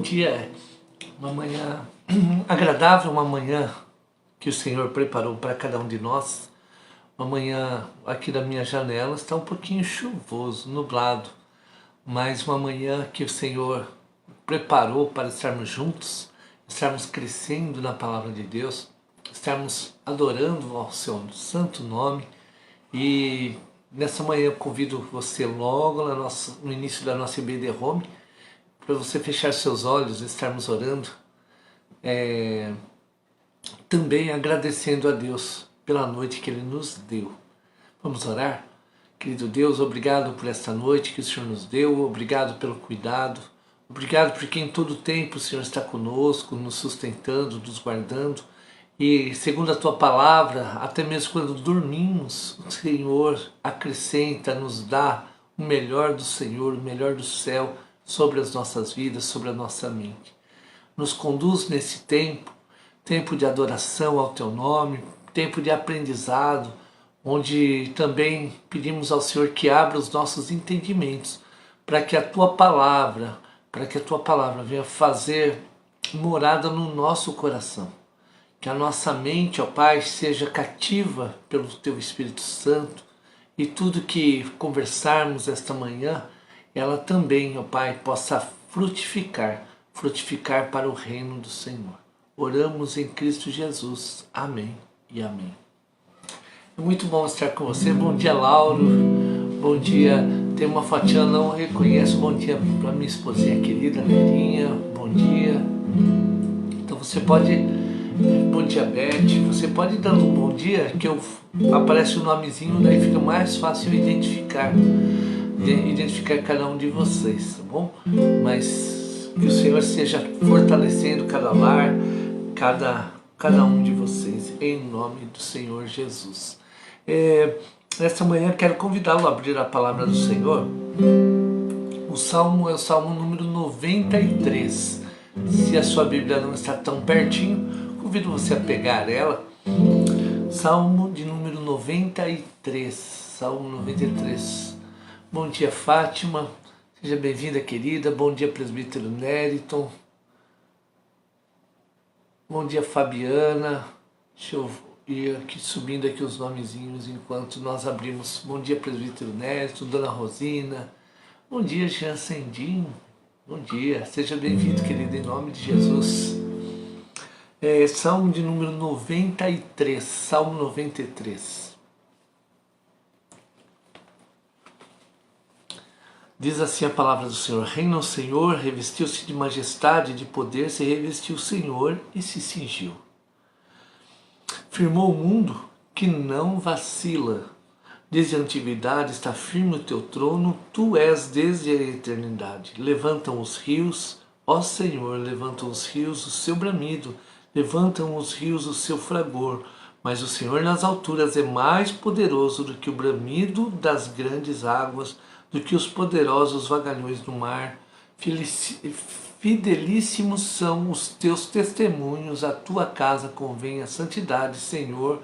dia, uma manhã agradável, uma manhã que o Senhor preparou para cada um de nós. Uma manhã aqui da minha janela está um pouquinho chuvoso, nublado, mas uma manhã que o Senhor preparou para estarmos juntos, estarmos crescendo na palavra de Deus, estarmos adorando ao seu santo nome. E nessa manhã eu convido você logo no início da nossa IBD Home, para você fechar seus olhos e estarmos orando, também agradecendo a Deus pela noite que Ele nos deu. Vamos orar? Querido Deus, obrigado por esta noite que o Senhor nos deu, obrigado pelo cuidado, obrigado porque em todo tempo o Senhor está conosco, nos sustentando, nos guardando. E segundo a Tua palavra, até mesmo quando dormimos, o Senhor acrescenta, nos dá o melhor do Senhor, o melhor do céu sobre as nossas vidas, sobre a nossa mente. Nos conduz nesse tempo de adoração ao Teu nome, tempo de aprendizado, onde também pedimos ao Senhor que abra os nossos entendimentos, para que a Tua palavra venha fazer morada no nosso coração. Que a nossa mente, ó Pai, seja cativa pelo Teu Espírito Santo, e tudo que conversarmos esta manhã, ela também, ó Pai, possa frutificar para o reino do Senhor. Oramos em Cristo Jesus. Amém e amém. É muito bom estar com você. Bom dia, Lauro. Bom dia. Tem uma fotinha, não reconheço. Bom dia para minha esposinha querida, Nerinha. Bom dia. Então você pode... Bom dia, Beth. Você pode ir dando um bom dia, que aparece o nomezinho, daí fica mais fácil identificar cada um de vocês, tá bom? Mas que o Senhor esteja fortalecendo cada lar, cada um de vocês, em nome do Senhor Jesus. Nesta manhã quero convidá-lo a abrir a palavra do Senhor. O Salmo é o Salmo número 93. Se a sua Bíblia não está tão pertinho, convido você a pegar ela. Salmo de número 93. Salmo 93. Bom dia, Fátima. Seja bem-vinda, querida. Bom dia, presbítero Nériton. Bom dia, Fabiana. Deixa eu ir aqui subindo aqui os nomezinhos enquanto nós abrimos. Bom dia, presbítero Nériton, Dona Rosina. Bom dia, Jean Sendinho. Bom dia. Seja bem-vindo, querida, em nome de Jesus. Salmo de número 93. Salmo 93. Diz assim a palavra do Senhor: Reina o Senhor, revestiu-se de majestade e de poder, se revestiu o Senhor e se cingiu. Firmou o mundo que não vacila. Desde a antiguidade está firme o teu trono, tu és desde a eternidade. Levantam os rios, ó Senhor, levantam os rios o seu bramido, levantam os rios o seu fragor. Mas o Senhor nas alturas é mais poderoso do que o bramido das grandes águas, do que os poderosos vagalhões do mar. Fidelíssimos são os teus testemunhos, a tua casa convém a santidade, Senhor,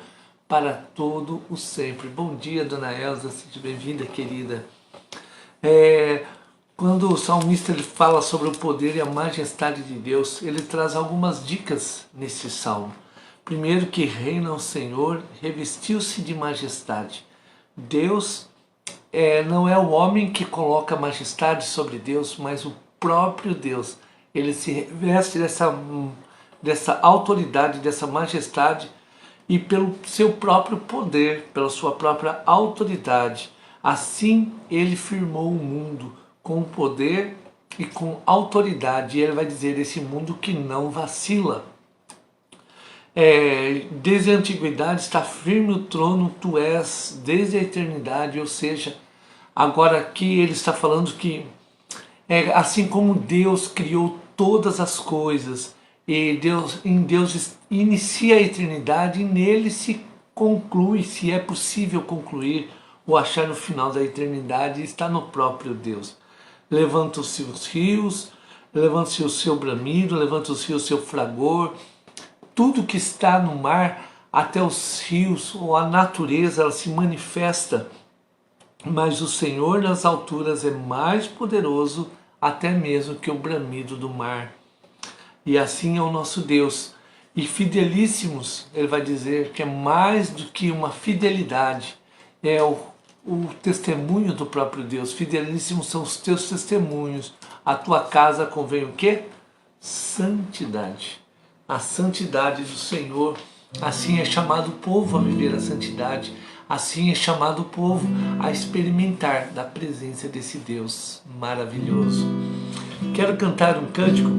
para todo o sempre. Bom dia, Dona Elza, seja bem-vinda, querida. Quando o salmista ele fala sobre o poder e a majestade de Deus, ele traz algumas dicas nesse salmo. Primeiro, que reina o Senhor, revestiu-se de majestade. Deus não é o homem que coloca majestade sobre Deus, mas o próprio Deus. Ele se reveste dessa autoridade, dessa majestade, e pelo seu próprio poder, pela sua própria autoridade. Assim ele firmou o mundo com poder e com autoridade. E ele vai dizer: esse mundo que não vacila. Desde a antiguidade está firme o trono, tu és desde a eternidade. Ou seja, agora aqui ele está falando que assim como Deus criou todas as coisas, e em Deus inicia a eternidade, e nele se conclui, se é possível concluir ou achar no final da eternidade, está no próprio Deus. Levanta-se os rios, levanta-se o seu bramido, levanta-se o seu fragor. Tudo que está no mar, até os rios ou a natureza, ela se manifesta. Mas o Senhor nas alturas é mais poderoso até mesmo que o bramido do mar. E assim é o nosso Deus. E fidelíssimos, ele vai dizer que é mais do que uma fidelidade, é o testemunho do próprio Deus. Fidelíssimos são os teus testemunhos. A tua casa convém o quê? Santidade. A santidade do Senhor. Assim é chamado o povo a viver a santidade. Assim é chamado o povo a experimentar da presença desse Deus maravilhoso. Quero cantar um cântico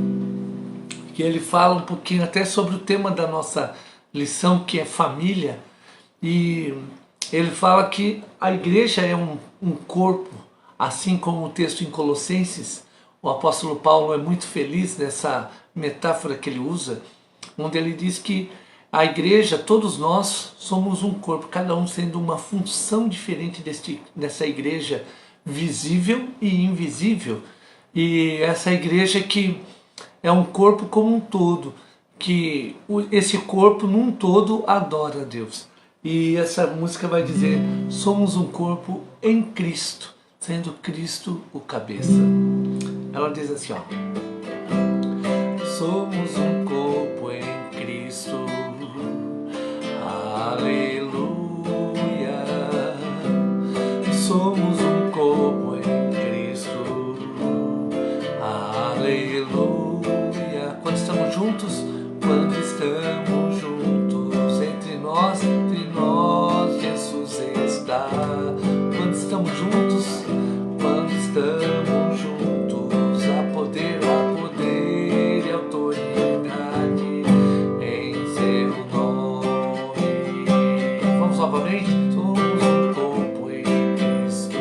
que ele fala um pouquinho até sobre o tema da nossa lição, que é família. E ele fala que a igreja é um corpo, assim como o texto em Colossenses. O apóstolo Paulo é muito feliz nessa metáfora que ele usa, onde ele diz que a igreja, todos nós, somos um corpo, cada um sendo uma função diferente dessa igreja visível e invisível. E essa igreja que é um corpo como um todo, que esse corpo num todo adora a Deus. E essa música vai dizer, somos um corpo em Cristo, sendo Cristo o cabeça. Ela diz assim, ó. Somos um corpo em Cristo, aleluia. Somos um corpo em Cristo, aleluia. Quando estamos juntos, entre nós Jesus está. Quando estamos juntos, há poder e autoridade em seu nome. Vamos novamente? Somos um corpo em Cristo,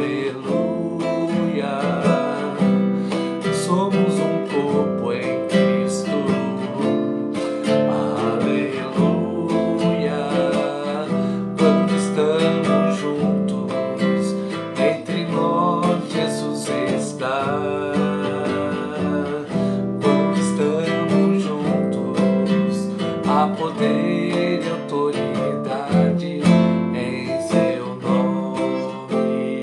aleluia. Somos um corpo em Cristo, aleluia. Quando estamos juntos, entre nós Jesus está. Quando estamos juntos, há poder e autoridade em seu nome.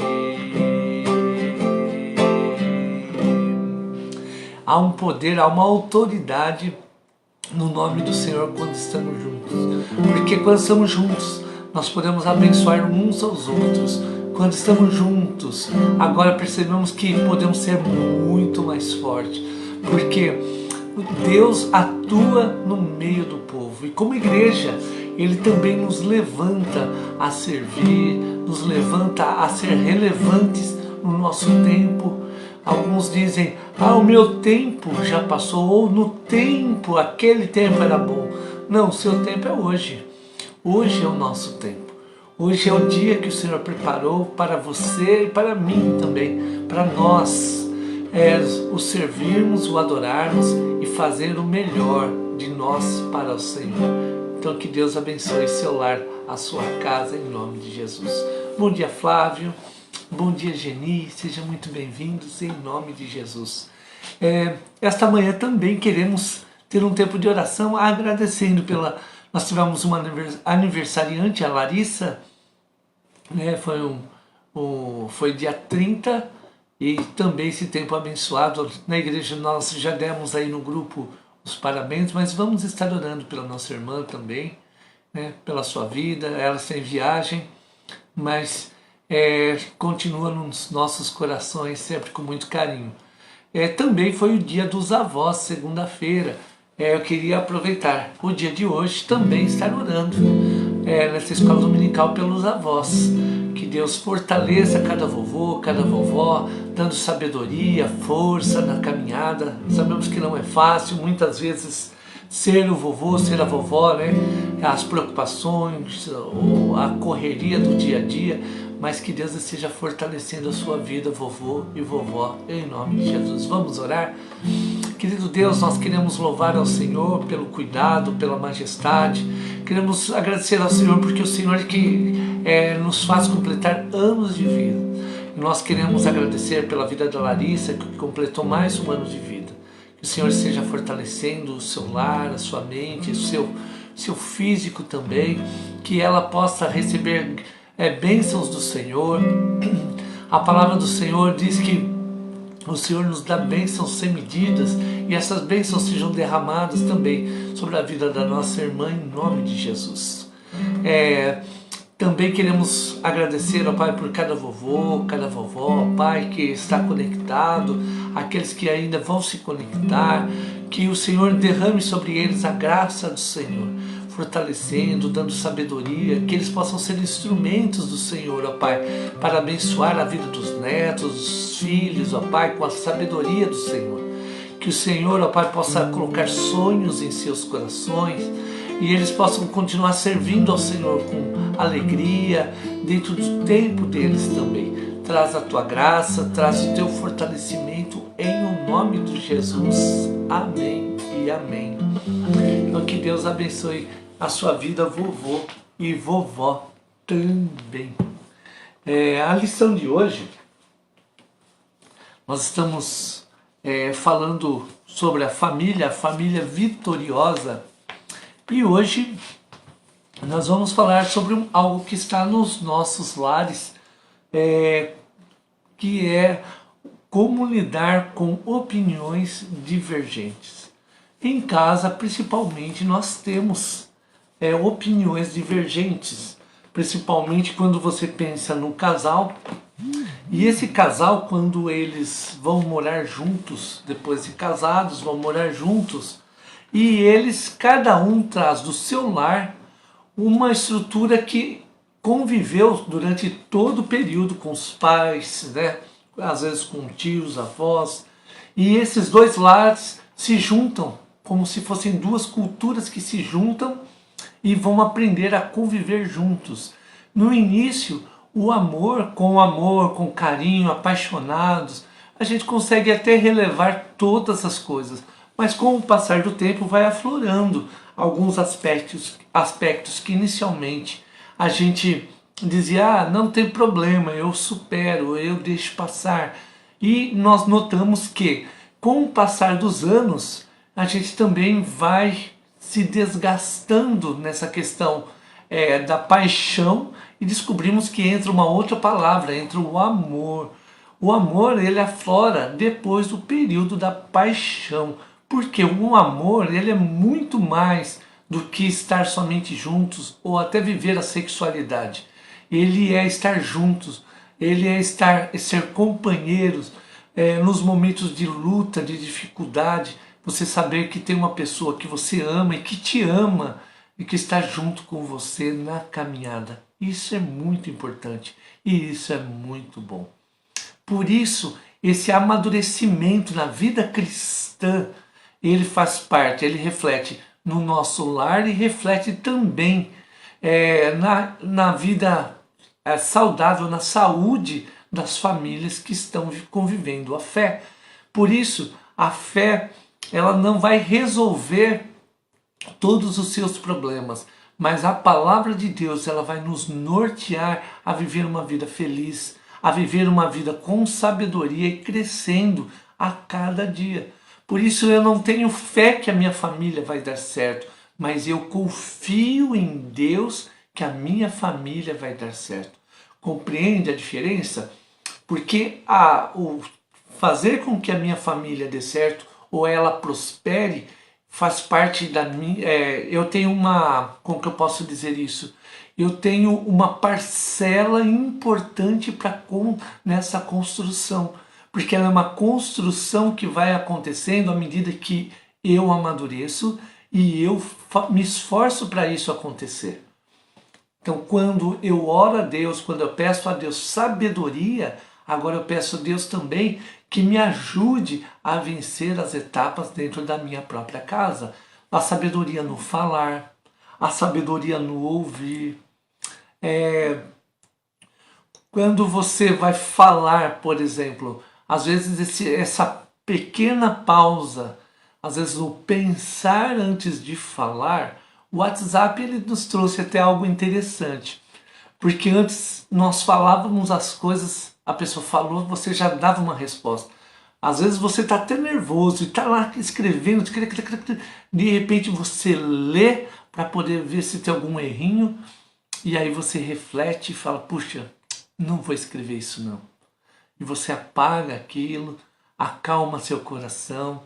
Há um poder, há uma autoridade no nome do Senhor quando estamos juntos. Porque quando estamos juntos, nós podemos abençoar uns aos outros. Quando estamos juntos, agora percebemos que podemos ser muito mais fortes. Porque Deus atua no meio do povo. E como igreja, Ele também nos levanta a servir, nos levanta a ser relevantes no nosso tempo. Alguns dizem, o meu tempo já passou, ou no tempo, aquele tempo era bom. Não, o seu tempo é hoje. Hoje é o nosso tempo. Hoje é o dia que o Senhor preparou para você e para mim também, para nós, o servirmos, o adorarmos e fazer o melhor de nós para o Senhor. Então que Deus abençoe seu lar, a sua casa, em nome de Jesus. Bom dia, Flávio. Bom dia, Geni, sejam muito bem-vindos em nome de Jesus. Esta manhã também queremos ter um tempo de oração agradecendo pela... Nós tivemos uma aniversariante, a Larissa, né? Foi dia 30 e também esse tempo abençoado. Na igreja nós já demos aí no grupo os parabéns, mas vamos estar orando pela nossa irmã também, né? Pela sua vida. Ela está em viagem, mas... continua nos nossos corações sempre com muito carinho. Também foi o dia dos avós, segunda-feira. Eu queria aproveitar o dia de hoje também estar orando nessa escola dominical pelos avós. Que Deus fortaleça cada vovô, cada vovó, dando sabedoria, força na caminhada. Sabemos que não é fácil, muitas vezes, ser o vovô, ser a vovó, né? As preocupações, a correria do dia a dia, mas que Deus esteja fortalecendo a sua vida, vovô e vovó, em nome de Jesus. Vamos orar? Querido Deus, nós queremos louvar ao Senhor pelo cuidado, pela majestade. Queremos agradecer ao Senhor porque o Senhor que nos faz completar anos de vida. E nós queremos agradecer pela vida da Larissa, que completou mais um ano de vida. Que o Senhor esteja fortalecendo o seu lar, a sua mente, o seu físico também. Que ela possa receber bênçãos do Senhor. A palavra do Senhor diz que o Senhor nos dá bênçãos sem medidas e essas bênçãos sejam derramadas também sobre a vida da nossa irmã, em nome de Jesus. Também queremos agradecer, ó Pai, por cada vovô, cada vovó, ó Pai, que está conectado, aqueles que ainda vão se conectar, que o Senhor derrame sobre eles a graça do Senhor, fortalecendo, dando sabedoria, que eles possam ser instrumentos do Senhor, ó Pai, para abençoar a vida dos netos, dos filhos, ó Pai, com a sabedoria do Senhor. Que o Senhor, ó Pai, possa colocar sonhos em seus corações e eles possam continuar servindo ao Senhor com alegria, dentro do tempo deles também. Traz a Tua graça, traz o Teu fortalecimento em o nome de Jesus. Amém e amém. Então que Deus abençoe a sua vida, vovô e vovó também. A lição de hoje, nós estamos falando sobre a família vitoriosa. E hoje nós vamos falar sobre algo que está nos nossos lares, que é como lidar com opiniões divergentes. Em casa, principalmente, nós temos opiniões divergentes, principalmente quando você pensa no casal. E esse casal, quando eles vão morar juntos, depois de casados, vão morar juntos, e eles, cada um traz do seu lar uma estrutura que conviveu durante todo o período com os pais, né? Às vezes com tios, avós, e esses dois lares se juntam como se fossem duas culturas que se juntam e vão aprender a conviver juntos. No início, o amor, com carinho, apaixonados, a gente consegue até relevar todas as coisas. Mas com o passar do tempo vai aflorando alguns aspectos que inicialmente a gente dizia, não tem problema, eu supero, eu deixo passar. E nós notamos que com o passar dos anos, a gente também vai se desgastando nessa questão da paixão e descobrimos que entra uma outra palavra, entra o amor. O amor, ele aflora depois do período da paixão. Porque o amor, ele é muito mais do que estar somente juntos ou até viver a sexualidade. Ele é estar juntos, ele é ser companheiros nos momentos de luta, de dificuldade. Você saber que tem uma pessoa que você ama e que te ama e que está junto com você na caminhada. Isso é muito importante e isso é muito bom. Por isso, esse amadurecimento na vida cristã, ele faz parte, ele reflete no nosso lar e reflete também na vida saudável, na saúde das famílias que estão convivendo a fé. Por isso, a fé, ela não vai resolver todos os seus problemas, mas a palavra de Deus, ela vai nos nortear a viver uma vida feliz, a viver uma vida com sabedoria e crescendo a cada dia. Por isso eu não tenho fé que a minha família vai dar certo, mas eu confio em Deus que a minha família vai dar certo. Compreende a diferença? Porque o fazer com que a minha família dê certo ou ela prospere faz parte da minha... eu tenho como que eu posso dizer isso? Eu tenho uma parcela importante nessa construção. Porque ela é uma construção que vai acontecendo à medida que eu amadureço e eu me esforço para isso acontecer. Então, quando eu oro a Deus, quando eu peço a Deus sabedoria, agora eu peço a Deus também que me ajude a vencer as etapas dentro da minha própria casa. A sabedoria no falar, a sabedoria no ouvir. Quando você vai falar, por exemplo, às vezes essa pequena pausa, às vezes o pensar antes de falar, o WhatsApp ele nos trouxe até algo interessante. Porque antes nós falávamos as coisas, a pessoa falou, você já dava uma resposta. Às vezes você está até nervoso e está lá escrevendo, de repente você lê para poder ver se tem algum errinho, e aí você reflete e fala, puxa, não vou escrever isso não. E você apaga aquilo, acalma seu coração,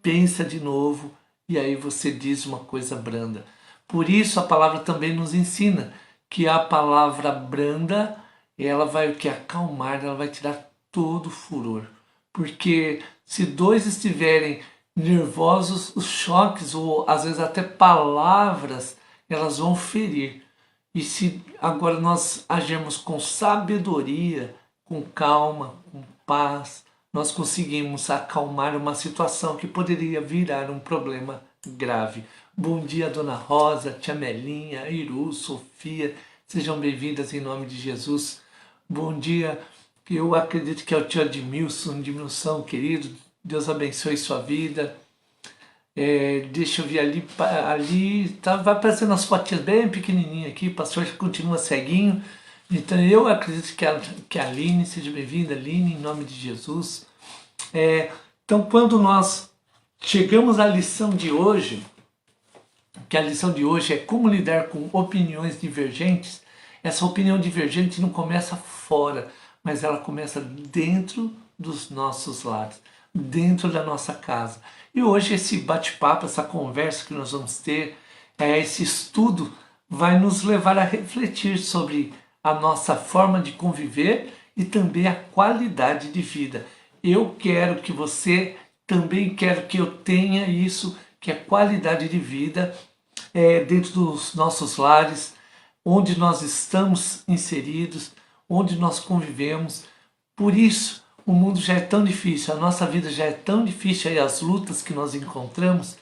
pensa de novo e aí você diz uma coisa branda. Por isso a palavra também nos ensina que a palavra branda, ela vai o que? Acalmar, ela vai tirar todo o furor. Porque se dois estiverem nervosos, os choques ou às vezes até palavras, elas vão ferir. E se agora nós agirmos com sabedoria, com calma, com paz, nós conseguimos acalmar uma situação que poderia virar um problema grave. Bom dia, Dona Rosa, Tia Melinha, Iru, Sofia, sejam bem-vindas em nome de Jesus. Bom dia, eu acredito que é o tio Edmilson, querido, Deus abençoe sua vida. Deixa eu ver ali vai aparecendo as fotinhas bem pequenininhas aqui, o pastor continua ceguinho. Então eu acredito que a Aline, seja bem-vinda, Aline, em nome de Jesus. Então quando nós chegamos à lição de hoje, que a lição de hoje é como lidar com opiniões divergentes, essa opinião divergente não começa fora, mas ela começa dentro dos nossos lares, dentro da nossa casa. E hoje esse bate-papo, essa conversa que nós vamos ter, esse estudo vai nos levar a refletir sobre a nossa forma de conviver e também a qualidade de vida. Eu quero que você também quero que eu tenha isso, que é qualidade de vida dentro dos nossos lares, onde nós estamos inseridos, onde nós convivemos. Por isso, o mundo já é tão difícil, a nossa vida já é tão difícil, aí as lutas que nós encontramos,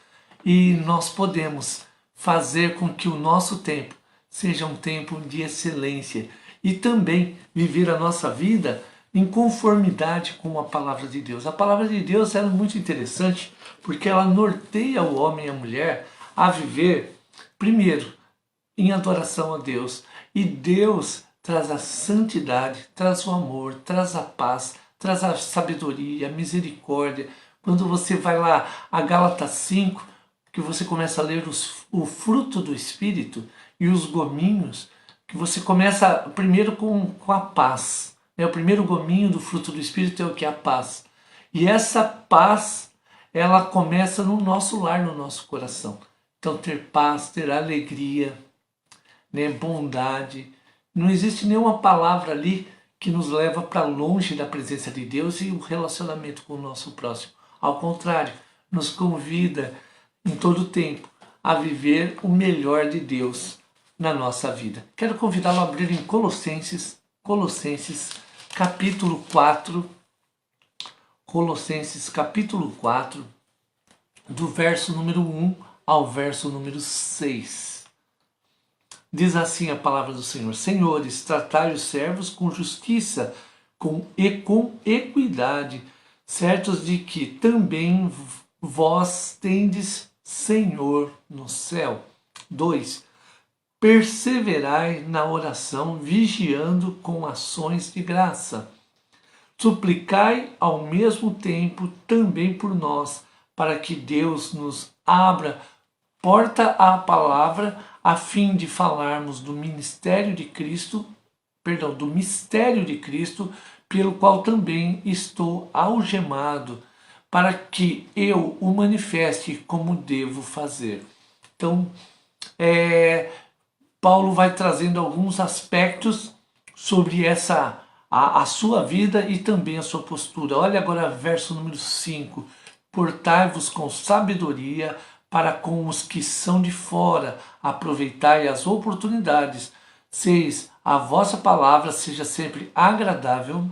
e nós podemos fazer com que o nosso tempo seja um tempo de excelência e também viver a nossa vida em conformidade com a palavra de Deus. A palavra de Deus é muito interessante porque ela norteia o homem e a mulher a viver, primeiro, em adoração a Deus. E Deus traz a santidade, traz o amor, traz a paz, traz a sabedoria, a misericórdia. Quando você vai lá a Gálatas 5, que você começa a ler o fruto do Espírito e os gominhos, que você começa primeiro com a paz. O primeiro gominho do fruto do Espírito é o que é a paz. E essa paz, ela começa no nosso lar, no nosso coração. Então ter paz, ter alegria, bondade. Não existe nenhuma palavra ali que nos leva para longe da presença de Deus e o relacionamento com o nosso próximo. Ao contrário, nos convida em todo o tempo a viver o melhor de Deus na nossa vida. Quero convidá-lo a abrir em Colossenses capítulo 4, Colossenses capítulo 4, do verso número 1 ao verso número 6. Diz assim a palavra do Senhor: Senhores, tratai os servos com justiça e com equidade, certos de que também vós tendes Senhor no céu. 2. Perseverai na oração, vigiando com ações de graça. Suplicai ao mesmo tempo também por nós, para que Deus nos abra porta à palavra, a fim de falarmos do mistério de Cristo, pelo qual também estou algemado, para que eu o manifeste como devo fazer. Então, Paulo vai trazendo alguns aspectos sobre a sua vida e também a sua postura. Olha agora verso número 5. Portai-vos com sabedoria para com os que são de fora, aproveitai as oportunidades. 6. A vossa palavra seja sempre agradável,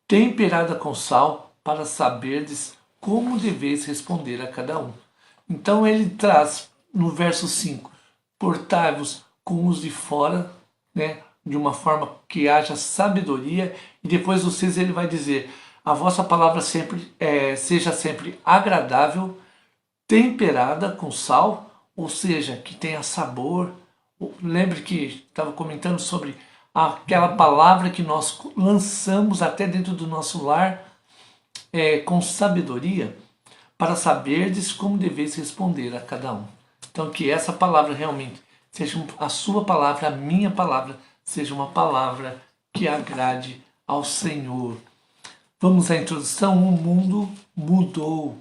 temperada com sal, para saberdes como deveis responder a cada um. Então ele traz no verso 5, portai-vos com os de fora, de uma forma que haja sabedoria, e depois no 6 ele vai dizer, a vossa palavra seja sempre agradável, temperada com sal, ou seja, que tenha sabor. Lembre que estava comentando sobre aquela palavra que nós lançamos até dentro do nosso lar com sabedoria, para saberdes como deveis responder a cada um. Então que essa palavra realmente seja a sua palavra, a minha palavra, seja uma palavra que agrade ao Senhor. Vamos à introdução. O mundo mudou.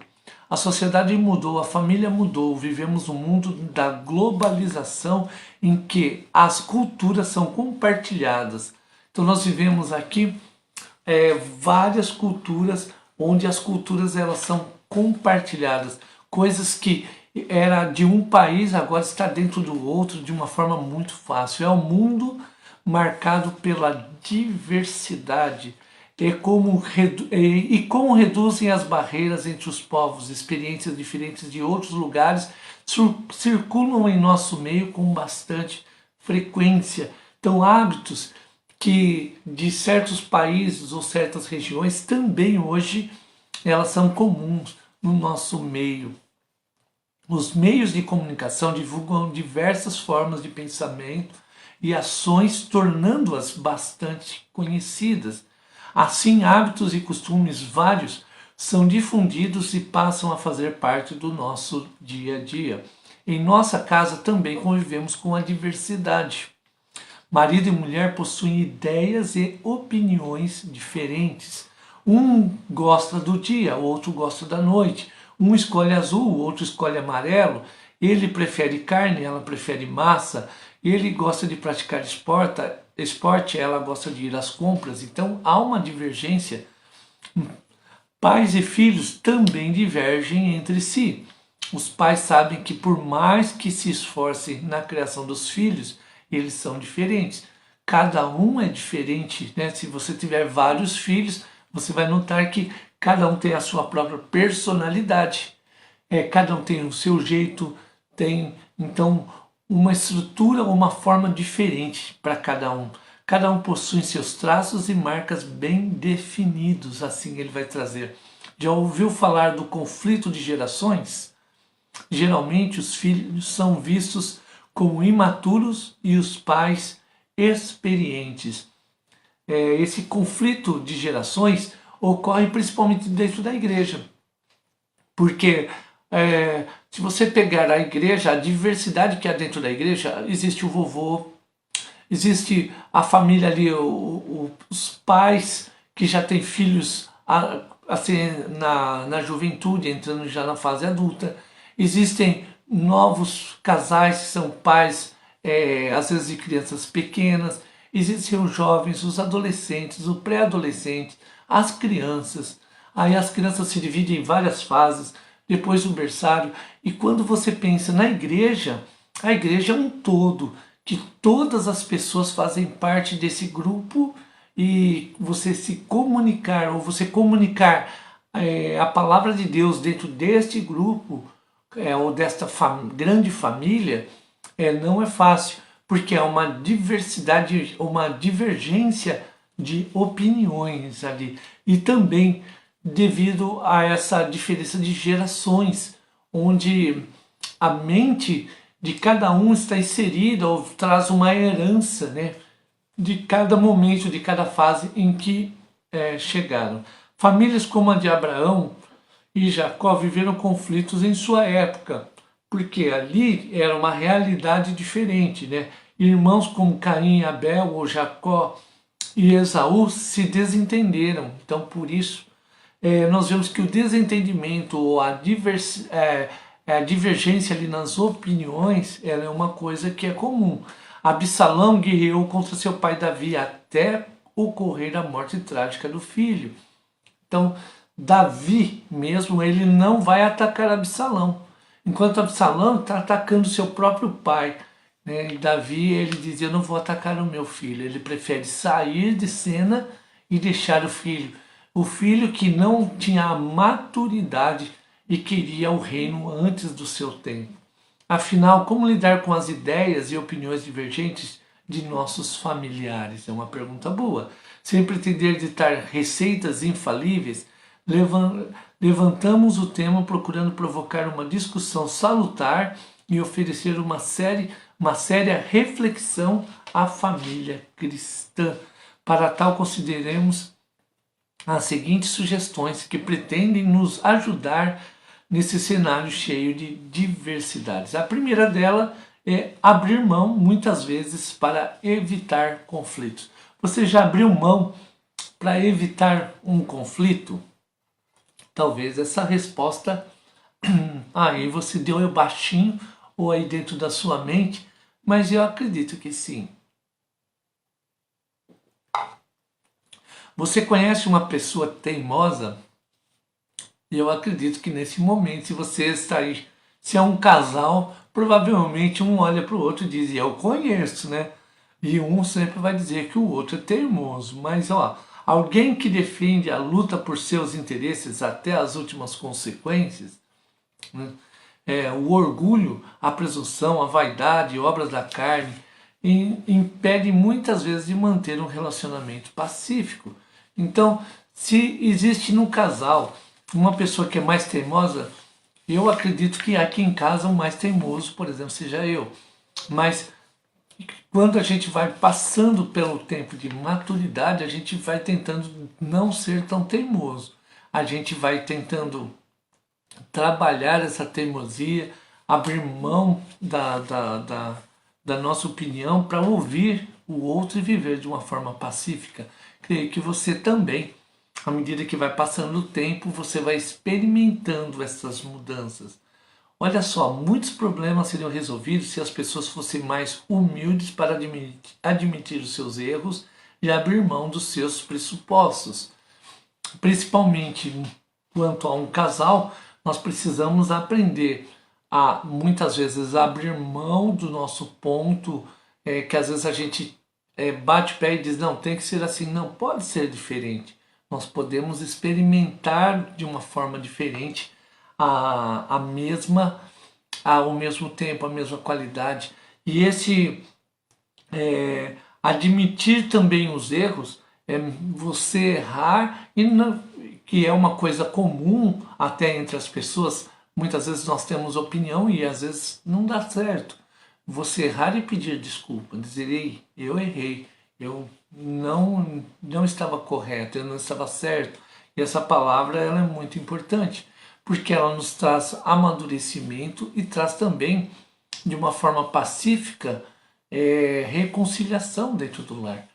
A sociedade mudou, a família mudou. Vivemos um mundo da globalização em que as culturas são compartilhadas. Então nós vivemos aqui várias culturas, onde as culturas elas são compartilhadas. Coisas que era de um país agora está dentro do outro de uma forma muito fácil. É um mundo marcado pela diversidade. Como reduzem as barreiras entre os povos, experiências diferentes de outros lugares circulam em nosso meio com bastante frequência. Então, hábitos que de certos países ou certas regiões também hoje elas são comuns no nosso meio. Os meios de comunicação divulgam diversas formas de pensamento e ações, tornando-as bastante conhecidas. Assim, hábitos e costumes vários são difundidos e passam a fazer parte do nosso dia a dia. Em nossa casa também convivemos com a diversidade. Marido e mulher possuem ideias e opiniões diferentes. Um gosta do dia, o outro gosta da noite. Um escolhe azul, o outro escolhe amarelo. Ele prefere carne, ela prefere massa. Ele gosta de praticar esporte, ela gosta de ir às compras. Então há uma divergência. Pais e filhos também divergem entre si. Os pais sabem que por mais que se esforcem na criação dos filhos, eles são diferentes. Cada um é diferente, né? Se você tiver vários filhos, você vai notar que cada um tem a sua própria personalidade. Cada um tem o seu jeito, tem então uma estrutura, uma forma diferente para cada um. Cada um possui seus traços e marcas bem definidos, assim ele vai trazer. Já ouviu falar do conflito de gerações? Geralmente os filhos são vistos como imaturos e os pais experientes. Esse conflito de gerações ocorre principalmente dentro da igreja. Porque se você pegar a igreja, a diversidade que há dentro da igreja, existe o vovô, existe a família ali, os pais que já têm filhos assim, na juventude, entrando já na fase adulta. Existem novos casais que são pais, às vezes de crianças pequenas. Existem os jovens, os adolescentes, o pré-adolescente, as crianças. Aí as crianças se dividem em várias fases, depois o berçário. E quando você pensa na igreja, a igreja é um todo, que todas as pessoas fazem parte desse grupo e você se comunicar, ou você comunicar a palavra de Deus dentro deste grupo, ou desta grande família, não é fácil, porque há uma diversidade, uma divergência de opiniões ali. E também devido a essa diferença de gerações, onde a mente de cada um está inserida ou traz uma herança, né, de cada momento, de cada fase em que chegaram. Famílias como a de Abraão e Jacó viveram conflitos em sua época, porque ali era uma realidade diferente, né? Irmãos como Caim e Abel, ou Jacó e Esaú se desentenderam. Então, por isso, nós vemos que o desentendimento ou a divergência ali nas opiniões, ela é uma coisa que é comum. Absalão guerreou contra seu pai Davi até ocorrer a morte trágica do filho. Então, Davi mesmo, ele não vai atacar Absalão, enquanto Absalão está atacando seu próprio pai, né? E Davi, ele dizia, eu não vou atacar o meu filho. Ele prefere sair de cena e deixar o filho que não tinha a maturidade e queria o reino antes do seu tempo. Afinal, como lidar com as ideias e opiniões divergentes de nossos familiares? É uma pergunta boa. Sem pretender ditar receitas infalíveis, levantamos o tema procurando provocar uma discussão salutar e oferecer uma séria reflexão à família cristã. Para tal, consideremos as seguintes sugestões que pretendem nos ajudar nesse cenário cheio de diversidades. A primeira dela é abrir mão, muitas vezes, para evitar conflitos. Você já abriu mão para evitar um conflito? Talvez essa resposta aí você deu eu baixinho ou aí dentro da sua mente, mas eu acredito que sim. Você conhece uma pessoa teimosa? Eu acredito que nesse momento, se você está aí, se é um casal, provavelmente um olha para o outro e diz, eu conheço, né? E um sempre vai dizer que o outro é teimoso. Mas, ó, alguém que defende a luta por seus interesses até as últimas consequências, né? O orgulho, a presunção, a vaidade, obras da carne, impede muitas vezes de manter um relacionamento pacífico. Então, se existe no casal uma pessoa que é mais teimosa, eu acredito que aqui em casa o mais teimoso, por exemplo, seja eu. Mas quando a gente vai passando pelo tempo de maturidade, a gente vai tentando não ser tão teimoso. A gente vai tentando trabalhar essa teimosia, abrir mão da nossa opinião para ouvir o outro e viver de uma forma pacífica. Creio que você também, à medida que vai passando o tempo, você vai experimentando essas mudanças. Olha só, muitos problemas seriam resolvidos se as pessoas fossem mais humildes para admitir os seus erros e abrir mão dos seus pressupostos. Principalmente quanto a um casal, nós precisamos aprender a, muitas vezes, abrir mão do nosso ponto, que às vezes a gente bate o pé e diz, não, tem que ser assim, não, pode ser diferente. Nós podemos experimentar de uma forma diferente ao mesmo tempo, a mesma qualidade. E esse admitir também os erros é você errar, e não, que é uma coisa comum até entre as pessoas. Muitas vezes nós temos opinião e às vezes não dá certo. Você errar e pedir desculpa, dizer, ei, eu errei, eu não estava correto, eu não estava certo. E essa palavra ela é muito importante, porque ela nos traz amadurecimento e traz também, de uma forma pacífica, reconciliação dentro do lar.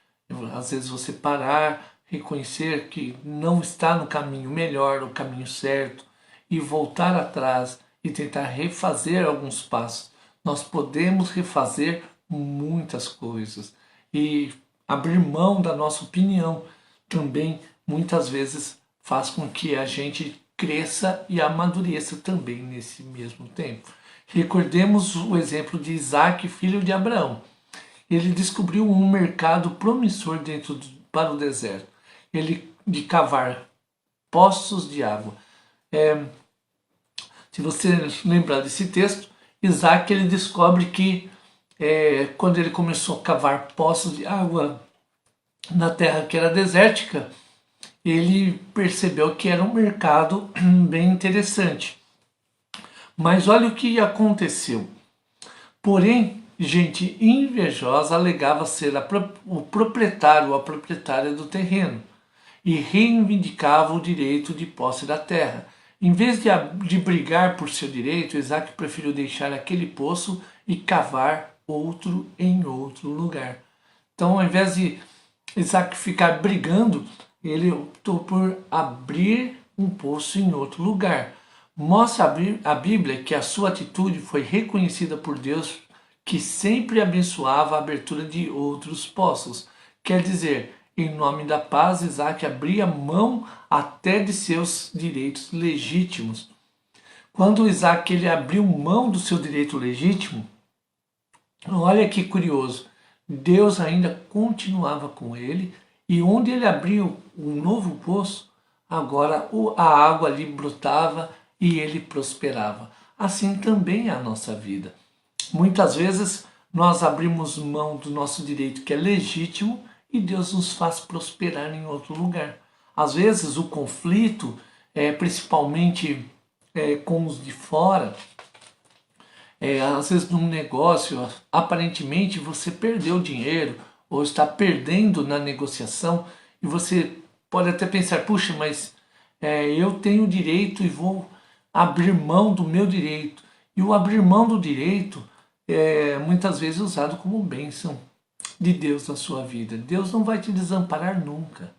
Às vezes você parar, reconhecer que não está no caminho melhor, no caminho certo, e voltar atrás e tentar refazer alguns passos. Nós podemos refazer muitas coisas e abrir mão da nossa opinião também muitas vezes faz com que a gente cresça e amadureça também nesse mesmo tempo. Recordemos o exemplo de Isaac, filho de Abraão. Ele descobriu um mercado promissor para o deserto. Ele de cavar poços de água. Se você lembrar desse texto, Isaac ele descobre que quando ele começou a cavar poços de água na terra que era desértica, ele percebeu que era um mercado bem interessante. Mas olha o que aconteceu. Porém, gente invejosa alegava ser o proprietário ou a proprietária do terreno e reivindicava o direito de posse da terra. Em vez de brigar por seu direito, Isaac preferiu deixar aquele poço e cavar outro em outro lugar. Então, ao invés de Isaac ficar brigando, ele optou por abrir um poço em outro lugar. Mostra a Bíblia que a sua atitude foi reconhecida por Deus, que sempre abençoava a abertura de outros poços. Quer dizer, em nome da paz, Isaac abria mão até de seus direitos legítimos. Quando Isaac ele abriu mão do seu direito legítimo, olha que curioso, Deus ainda continuava com ele, e onde ele abriu um novo poço, agora a água ali brotava e ele prosperava. Assim também é a nossa vida. Muitas vezes nós abrimos mão do nosso direito que é legítimo e Deus nos faz prosperar em outro lugar. Às vezes o conflito, principalmente com os de fora, às vezes num negócio, aparentemente você perdeu dinheiro ou está perdendo na negociação e você pode até pensar, puxa, mas eu tenho direito e vou abrir mão do meu direito. E o abrir mão do direito é muitas vezes usado como bênção de Deus na sua vida. Deus não vai te desamparar nunca.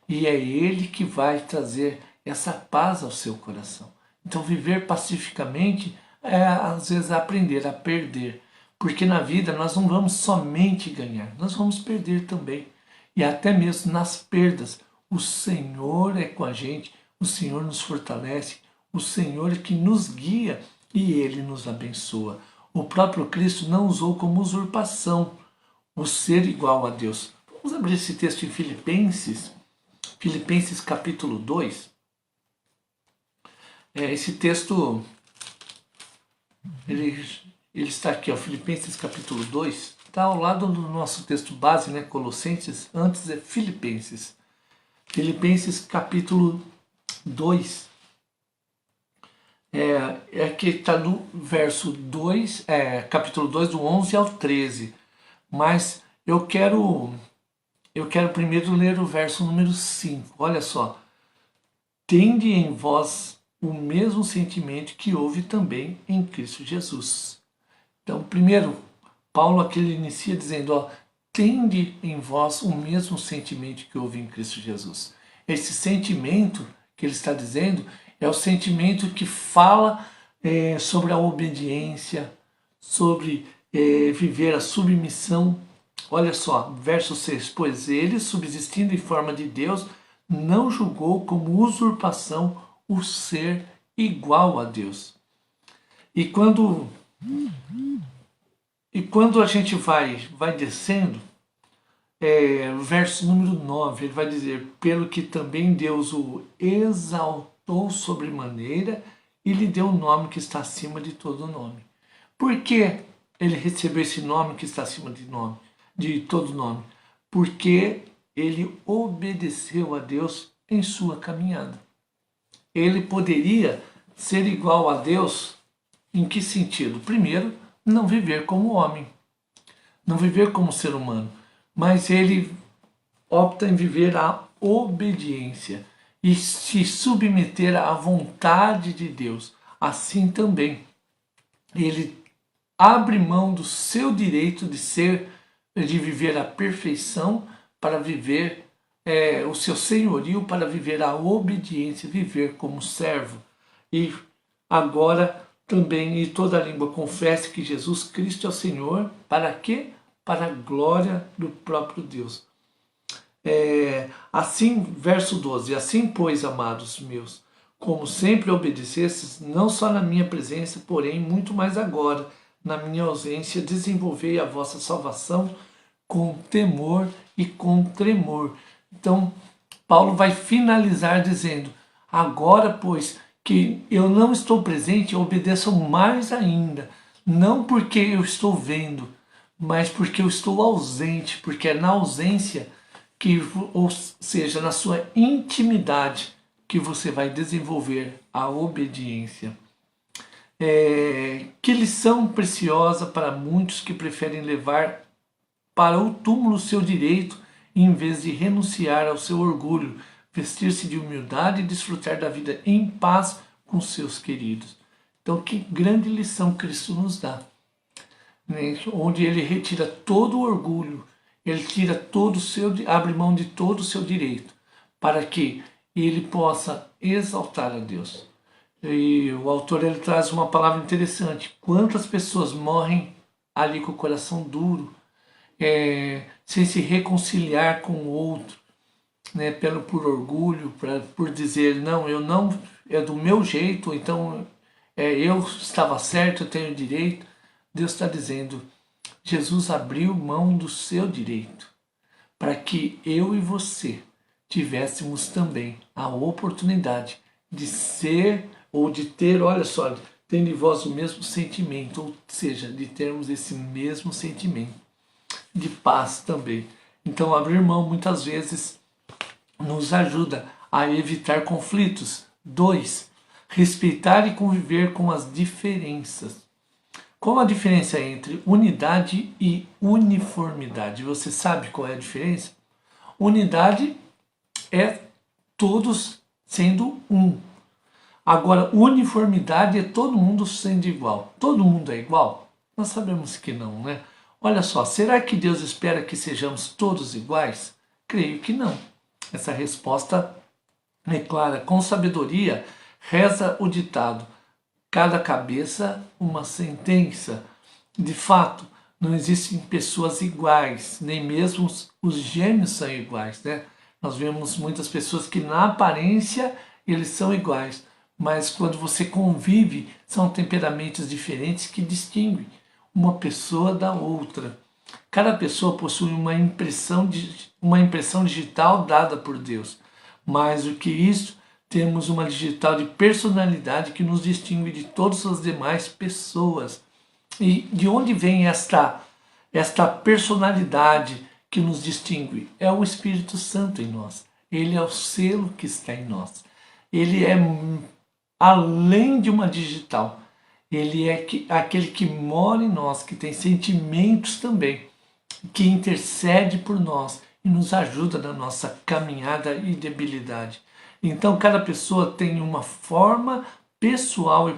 E é Ele que vai trazer essa paz ao seu coração. Então viver pacificamente é às vezes aprender a perder. Porque na vida nós não vamos somente ganhar, nós vamos perder também. E até mesmo nas perdas, o Senhor é com a gente, o Senhor nos fortalece, o Senhor é que nos guia e Ele nos abençoa. O próprio Cristo não usou como usurpação o ser igual a Deus. Vamos abrir esse texto em Filipenses, Filipenses capítulo 2. Esse texto, ele está aqui, ó, Filipenses capítulo 2, está ao lado do nosso texto base, né, Colossenses, antes é Filipenses. Filipenses capítulo 2, aqui está no verso 2, capítulo 2, do 11 ao 13, mas eu quero primeiro ler o verso número 5, olha só. Tende em vós o mesmo sentimento que houve também em Cristo Jesus. Então, primeiro, Paulo aqui ele inicia dizendo, ó, tende em vós o mesmo sentimento que houve em Cristo Jesus. Esse sentimento que ele está dizendo é o sentimento que fala sobre a obediência, sobre viver a submissão. Olha só, verso 6, pois ele, subsistindo em forma de Deus, não julgou como usurpação o ser igual a Deus. E quando a gente vai descendo, verso número 9, ele vai dizer, pelo que também Deus o exaltou sobremaneira e lhe deu o nome que está acima de todo nome. Por que ele recebeu esse nome que está acima de todo nome? Porque ele obedeceu a Deus em sua caminhada. Ele poderia ser igual a Deus em que sentido? Primeiro, não viver como homem, não viver como ser humano, mas ele opta em viver a obediência e se submeter à vontade de Deus. Assim também, ele abre mão do seu direito de viver a perfeição para viver o seu senhorio, para viver a obediência, viver como servo. E agora também, e toda língua confesse que Jesus Cristo é o Senhor, para quê? Para a glória do próprio Deus. Assim, verso 12, assim, pois, amados meus, como sempre obedecestes, não só na minha presença, porém, muito mais agora, na minha ausência, desenvolvei a vossa salvação com temor e com tremor. Então, Paulo vai finalizar dizendo, agora, pois, que eu não estou presente, obedeçam mais ainda, não porque eu estou vendo, mas porque eu estou ausente, porque é na ausência ou seja, na sua intimidade, que você vai desenvolver a obediência. Que lição preciosa para muitos que preferem levar para o túmulo o seu direito, em vez de renunciar ao seu orgulho, vestir-se de humildade e desfrutar da vida em paz com seus queridos. Então, que grande lição Cristo nos dá, né? Onde ele retira todo o orgulho, ele abre mão de todo o seu direito, para que ele possa exaltar a Deus. E o autor ele traz uma palavra interessante. Quantas pessoas morrem ali com o coração duro, sem se reconciliar com o outro, né, por orgulho, por dizer, não, eu não, é do meu jeito, então eu estava certo, eu tenho direito. Deus está dizendo, Jesus abriu mão do seu direito, para que eu e você tivéssemos também a oportunidade de ser, ou de ter, olha só, tendo em vós o mesmo sentimento, ou seja, de termos esse mesmo sentimento de paz também. Então, abrir mão muitas vezes nos ajuda a evitar conflitos. 2. Respeitar e conviver com as diferenças. Qual a diferença entre unidade e uniformidade? Você sabe qual é a diferença? Unidade é todos sendo um. Agora, uniformidade é todo mundo sendo igual. Todo mundo é igual? Nós sabemos que não, né? Olha só, será que Deus espera que sejamos todos iguais? Creio que não. Essa resposta é clara. Com sabedoria, reza o ditado: cada cabeça uma sentença. De fato, não existem pessoas iguais, nem mesmo os gêmeos são iguais, né? Nós vemos muitas pessoas que na aparência eles são iguais, mas quando você convive, são temperamentos diferentes que distinguem uma pessoa da outra. Cada pessoa possui uma impressão digital dada por Deus. Mais do que isso, temos uma digital de personalidade que nos distingue de todas as demais pessoas. E de onde vem esta personalidade que nos distingue? É o Espírito Santo em nós. Ele é o selo que está em nós. Ele é além de uma digital. Ele é aquele que mora em nós, que tem sentimentos também, que intercede por nós e nos ajuda na nossa caminhada e debilidade. Então, cada pessoa tem uma forma pessoal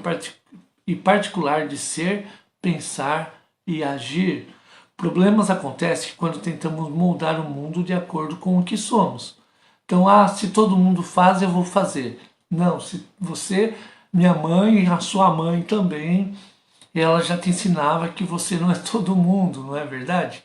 e particular de ser, pensar e agir. Problemas acontecem quando tentamos moldar o mundo de acordo com o que somos. Então, se todo mundo faz, eu vou fazer. Não, se você, minha mãe, a sua mãe também, ela já te ensinava que você não é todo mundo, não é verdade?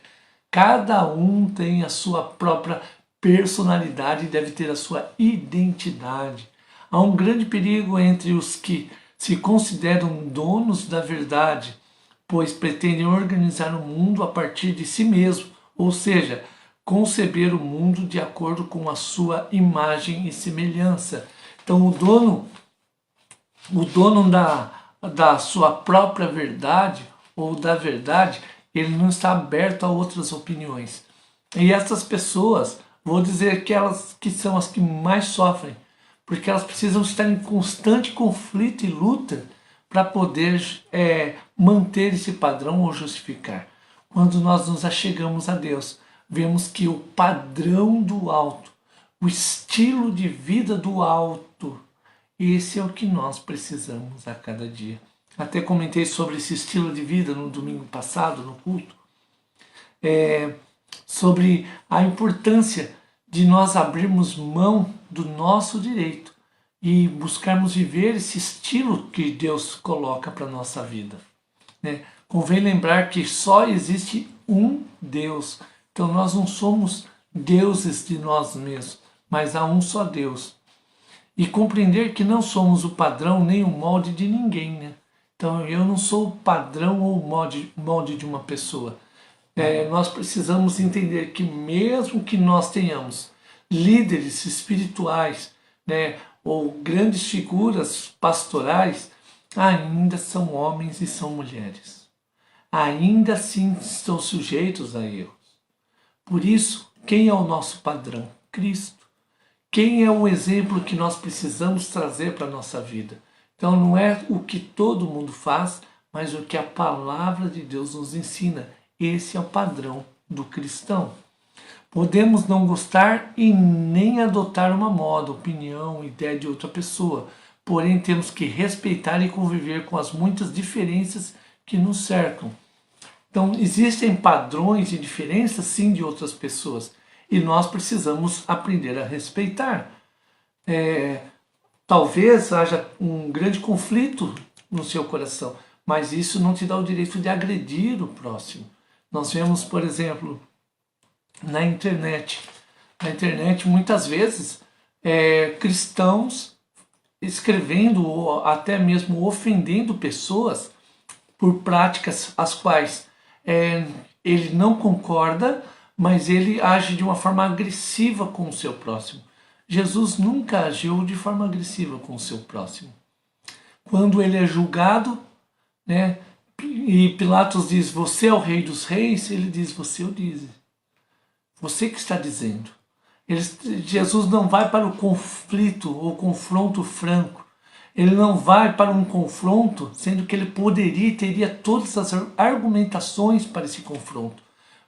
Cada um tem a sua própria personalidade e deve ter a sua identidade. Há um grande perigo entre os que se consideram donos da verdade, pois pretendem organizar o mundo a partir de si mesmo, ou seja, conceber o mundo de acordo com a sua imagem e semelhança. Então o dono da sua própria verdade ou da verdade, ele não está aberto a outras opiniões. E essas pessoas, vou dizer que elas que são as que mais sofrem, porque elas precisam estar em constante conflito e luta para poder manter esse padrão ou justificar. Quando nós nos achegamos a Deus, vemos que o padrão do alto, o estilo de vida do alto, esse é o que nós precisamos a cada dia. Até comentei sobre esse estilo de vida no domingo passado, no culto, sobre a importância de nós abrirmos mão do nosso direito e buscarmos viver esse estilo que Deus coloca para a nossa vida. Né? Convém lembrar que só existe um Deus. Então nós não somos deuses de nós mesmos, mas há um só Deus. E compreender que não somos o padrão nem o molde de ninguém. Né? Então eu não sou o padrão ou o molde de uma pessoa. Nós precisamos entender que mesmo que nós tenhamos líderes espirituais, né, ou grandes figuras pastorais, ainda são homens e são mulheres. Ainda assim estão sujeitos a erros. Por isso, quem é o nosso padrão? Cristo. Quem é o exemplo que nós precisamos trazer para a nossa vida? Então não é o que todo mundo faz, mas o que a palavra de Deus nos ensina. Esse é o padrão do cristão. Podemos não gostar e nem adotar uma moda, opinião, ideia de outra pessoa. Porém, temos que respeitar e conviver com as muitas diferenças que nos cercam. Então, existem padrões e diferenças, sim, de outras pessoas. E nós precisamos aprender a respeitar. Talvez haja um grande conflito no seu coração, mas isso não te dá o direito de agredir o próximo. Nós vemos, por exemplo, na internet muitas vezes cristãos escrevendo ou até mesmo ofendendo pessoas por práticas as quais ele não concorda, mas ele age de uma forma agressiva com o seu próximo. Jesus nunca agiu de forma agressiva com o seu próximo. Quando ele é julgado, né, e Pilatos diz, você é o rei dos reis, ele diz, você o diz. Você que está dizendo. Jesus não vai para o conflito ou confronto franco. Ele não vai para um confronto, sendo que ele poderia e teria todas as argumentações para esse confronto.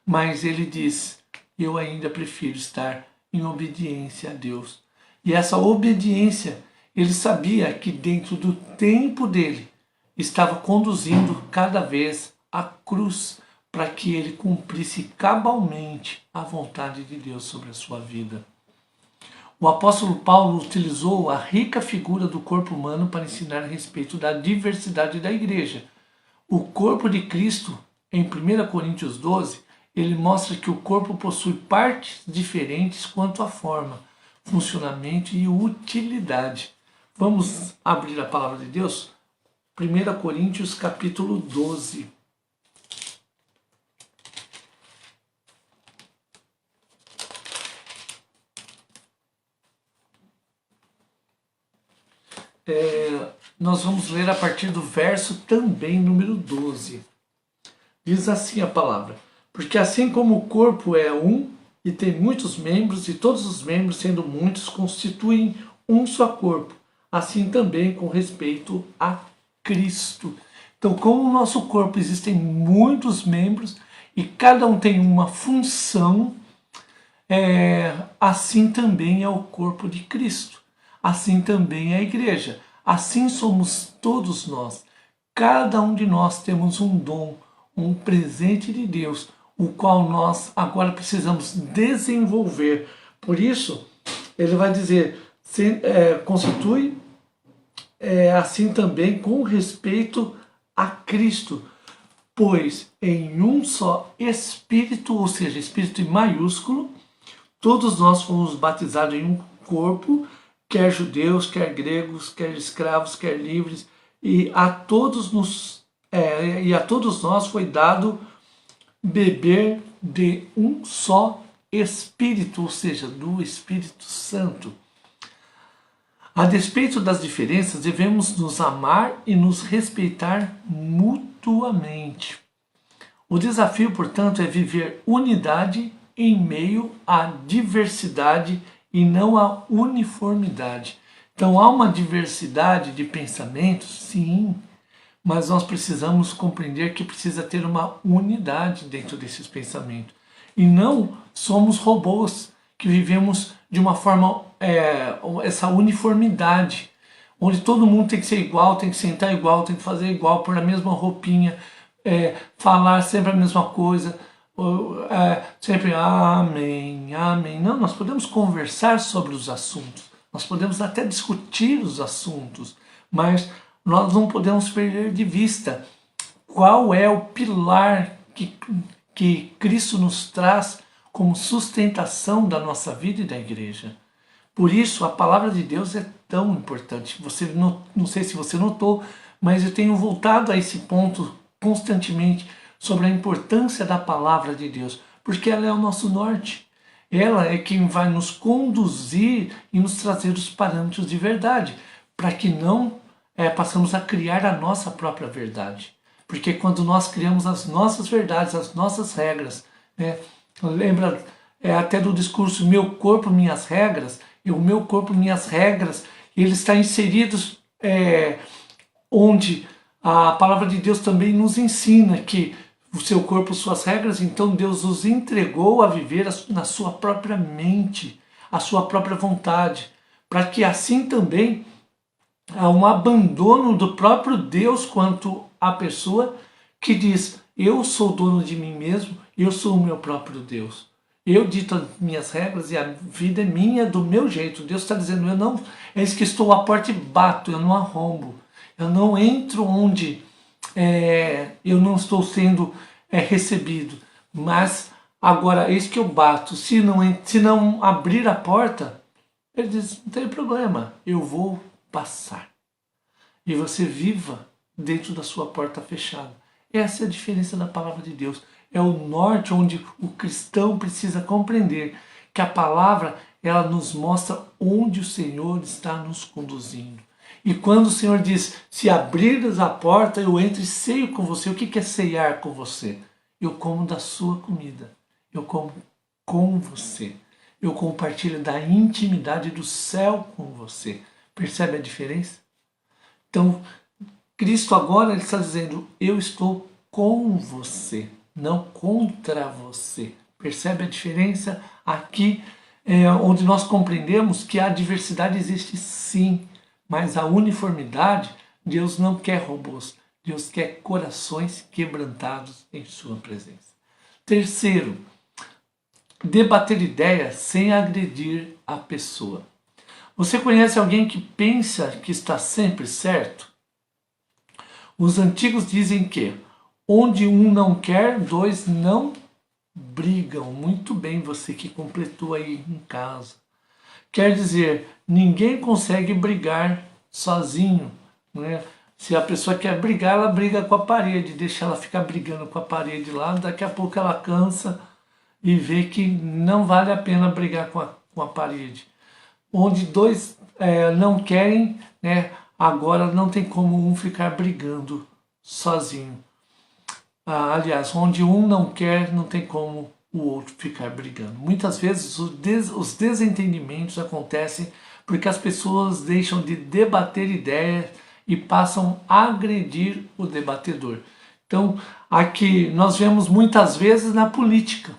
Mas ele diz, eu ainda prefiro estar em obediência a Deus. E essa obediência, ele sabia que dentro do tempo dele, estava conduzindo cada vez a cruz para que ele cumprisse cabalmente a vontade de Deus sobre a sua vida. O apóstolo Paulo utilizou a rica figura do corpo humano para ensinar a respeito da diversidade da igreja. O corpo de Cristo, em 1 Coríntios 12, ele mostra que o corpo possui partes diferentes quanto à forma, funcionamento e utilidade. Vamos abrir a palavra de Deus? 1 Coríntios capítulo 12. Nós vamos ler a partir do verso também número 12. Diz assim a palavra: porque assim como o corpo é um e tem muitos membros, e todos os membros, sendo muitos, constituem um só corpo, assim também com respeito a Cristo. Então, como no nosso corpo existem muitos membros e cada um tem uma função, assim também é o corpo de Cristo. Assim também é a igreja. Assim somos todos nós. Cada um de nós temos um dom, um presente de Deus, o qual nós agora precisamos desenvolver. Por isso, ele vai dizer, constitui assim também com respeito a Cristo, pois em um só Espírito, ou seja, Espírito em maiúsculo, todos nós fomos batizados em um corpo, quer judeus, quer gregos, quer escravos, quer livres, e a todos nós foi dado beber de um só Espírito, ou seja, do Espírito Santo. A despeito das diferenças, devemos nos amar e nos respeitar mutuamente. O desafio, portanto, é viver unidade em meio à diversidade e não à uniformidade. Então há uma diversidade de pensamentos, sim, mas nós precisamos compreender que precisa ter uma unidade dentro desses pensamentos. E não somos robôs que vivemos de uma forma, essa uniformidade, onde todo mundo tem que ser igual, tem que sentar igual, tem que fazer igual, pôr a mesma roupinha, falar sempre a mesma coisa, sempre amém, amém. Não, nós podemos conversar sobre os assuntos, nós podemos até discutir os assuntos, mas nós não podemos perder de vista qual é o pilar que Cristo nos traz como sustentação da nossa vida e da igreja. Por isso, a palavra de Deus é tão importante. Você não sei se você notou, mas eu tenho voltado a esse ponto constantemente sobre a importância da palavra de Deus, porque ela é o nosso norte. Ela é quem vai nos conduzir e nos trazer os parâmetros de verdade, para que não passamos a criar a nossa própria verdade. Porque quando nós criamos as nossas verdades, as nossas regras, lembra até do discurso meu corpo, minhas regras, e o meu corpo, minhas regras, ele está inserido onde a palavra de Deus também nos ensina que o seu corpo, suas regras, então Deus os entregou a viver na sua própria mente, a sua própria vontade, para que assim também há um abandono do próprio Deus quanto à pessoa que diz, eu sou dono de mim mesmo, eu sou o meu próprio Deus. Eu dito as minhas regras e a vida é minha do meu jeito. Deus está dizendo, eu não, eis que estou à porta e bato, eu não arrombo. Eu não entro onde eu não estou sendo recebido. Mas agora, eis que eu bato. Se não abrir a porta, ele diz, não tem problema, eu vou passar. E você viva dentro da sua porta fechada. Essa é a diferença da palavra de Deus. É o norte onde o cristão precisa compreender que a palavra ela nos mostra onde o Senhor está nos conduzindo. E quando o Senhor diz, se abrires a porta, eu entro e ceio com você. O que é ceiar com você? Eu como da sua comida. Eu como com você. Eu compartilho da intimidade do céu com você. Percebe a diferença? Então, Cristo agora ele está dizendo, eu estou com você, não contra você. Percebe a diferença? Aqui onde nós compreendemos que a diversidade existe sim, mas a uniformidade, Deus não quer robôs, Deus quer corações quebrantados em sua presença. Terceiro, debater ideias sem agredir a pessoa. Você conhece alguém que pensa que está sempre certo? Os antigos dizem que onde um não quer, dois não brigam. Muito bem, você que completou aí em casa. Quer dizer, ninguém consegue brigar sozinho, né? Se a pessoa quer brigar, ela briga com a parede, deixa ela ficar brigando com a parede lá, daqui a pouco ela cansa e vê que não vale a pena brigar com a parede. Onde dois não querem, né? Agora não tem como um ficar brigando sozinho. Aliás, onde um não quer, não tem como o outro ficar brigando. Muitas vezes os desentendimentos acontecem porque as pessoas deixam de debater ideias e passam a agredir o debatedor. Então, aqui nós vemos muitas vezes na política.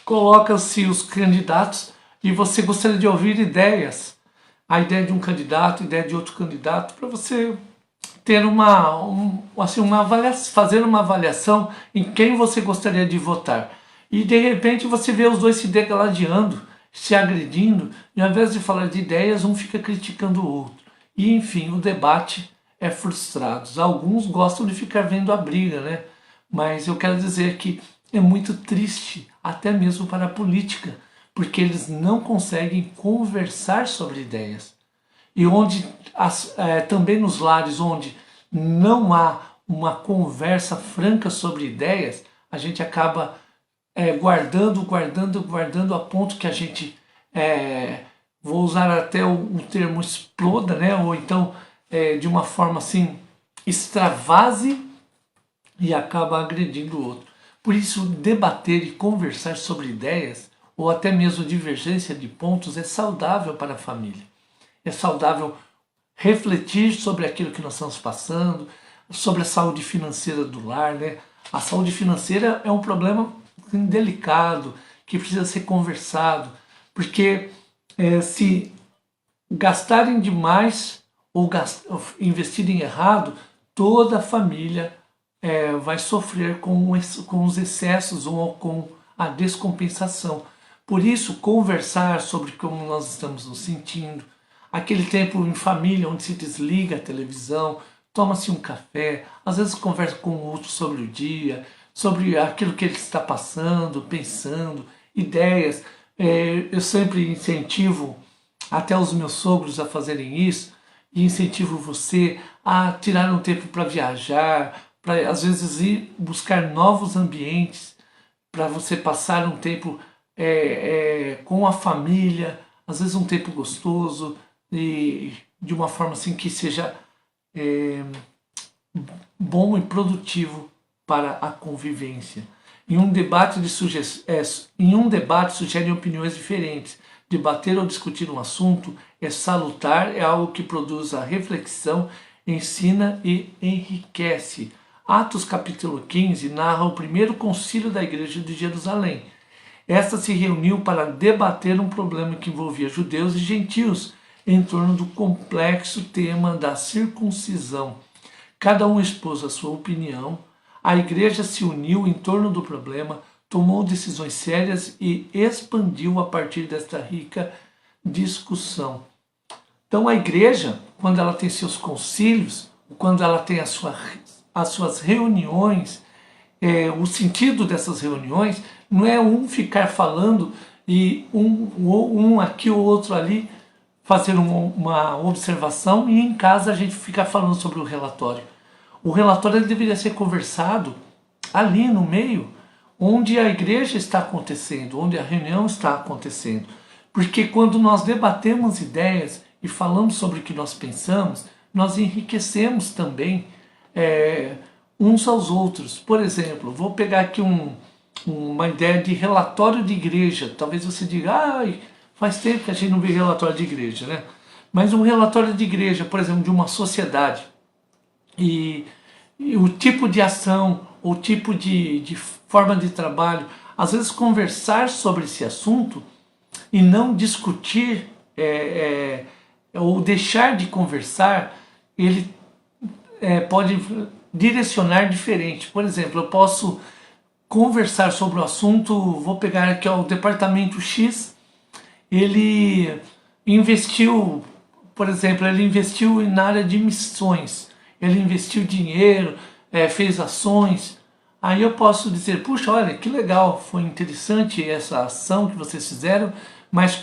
Coloca-se os candidatos e você gostaria de ouvir ideias. A ideia de um candidato, a ideia de outro candidato, para você ter fazer uma avaliação em quem você gostaria de votar. E de repente você vê os dois se degladiando, se agredindo, e ao invés de falar de ideias, um fica criticando o outro. E enfim, o debate é frustrado. Alguns gostam de ficar vendo a briga, né? Mas eu quero dizer que é muito triste, até mesmo para a política, porque eles não conseguem conversar sobre ideias. E onde também nos lares onde não há uma conversa franca sobre ideias, a gente acaba guardando a ponto que a gente, vou usar até o termo exploda, né? Ou então de uma forma assim, extravase e acaba agredindo o outro. Por isso, debater e conversar sobre ideias, ou até mesmo divergência de pontos, é saudável para a família. É saudável refletir sobre aquilo que nós estamos passando, sobre a saúde financeira do lar, né? A saúde financeira é um problema delicado, que precisa ser conversado, porque se gastarem demais ou investirem errado, toda a família vai sofrer com os excessos ou com a descompensação. Por isso, conversar sobre como nós estamos nos sentindo, aquele tempo em família onde se desliga a televisão, toma-se um café, às vezes conversa com o outro sobre o dia, sobre aquilo que ele está passando, pensando, ideias. Eu sempre incentivo até os meus sogros a fazerem isso, e incentivo você a tirar um tempo para viajar, para às vezes ir buscar novos ambientes, para você passar um tempo com a família, às vezes um tempo gostoso, e de uma forma assim que seja bom e produtivo para a convivência. Em um debate sugerem opiniões diferentes. Debater ou discutir um assunto é salutar, é algo que produz a reflexão, ensina e enriquece. Atos capítulo 15 narra o primeiro concílio da Igreja de Jerusalém. Esta se reuniu para debater um problema que envolvia judeus e gentios em torno do complexo tema da circuncisão. Cada um expôs a sua opinião, a Igreja se uniu em torno do problema, tomou decisões sérias e expandiu a partir desta rica discussão. Então a Igreja, quando ela tem seus concílios, quando ela tem as suas reuniões, o sentido dessas reuniões não é um ficar falando e um aqui ou outro ali fazer uma observação e em casa a gente ficar falando sobre o relatório. O relatório ele deveria ser conversado ali no meio, onde a igreja está acontecendo, onde a reunião está acontecendo. Porque quando nós debatemos ideias e falamos sobre o que nós pensamos, nós enriquecemos também uns aos outros. Por exemplo, vou pegar aqui uma ideia de relatório de igreja. Talvez você diga, faz tempo que a gente não vê relatório de igreja, né? Mas um relatório de igreja, por exemplo, de uma sociedade, e o tipo de ação, o tipo de forma de trabalho, às vezes conversar sobre esse assunto e não discutir ou deixar de conversar, ele pode direcionar diferente. Por exemplo, eu posso conversar sobre o assunto, vou pegar aqui o departamento X, ele investiu, por exemplo, ele investiu na área de missões, ele investiu dinheiro, fez ações. Aí eu posso dizer, puxa, olha, que legal, foi interessante essa ação que vocês fizeram, mas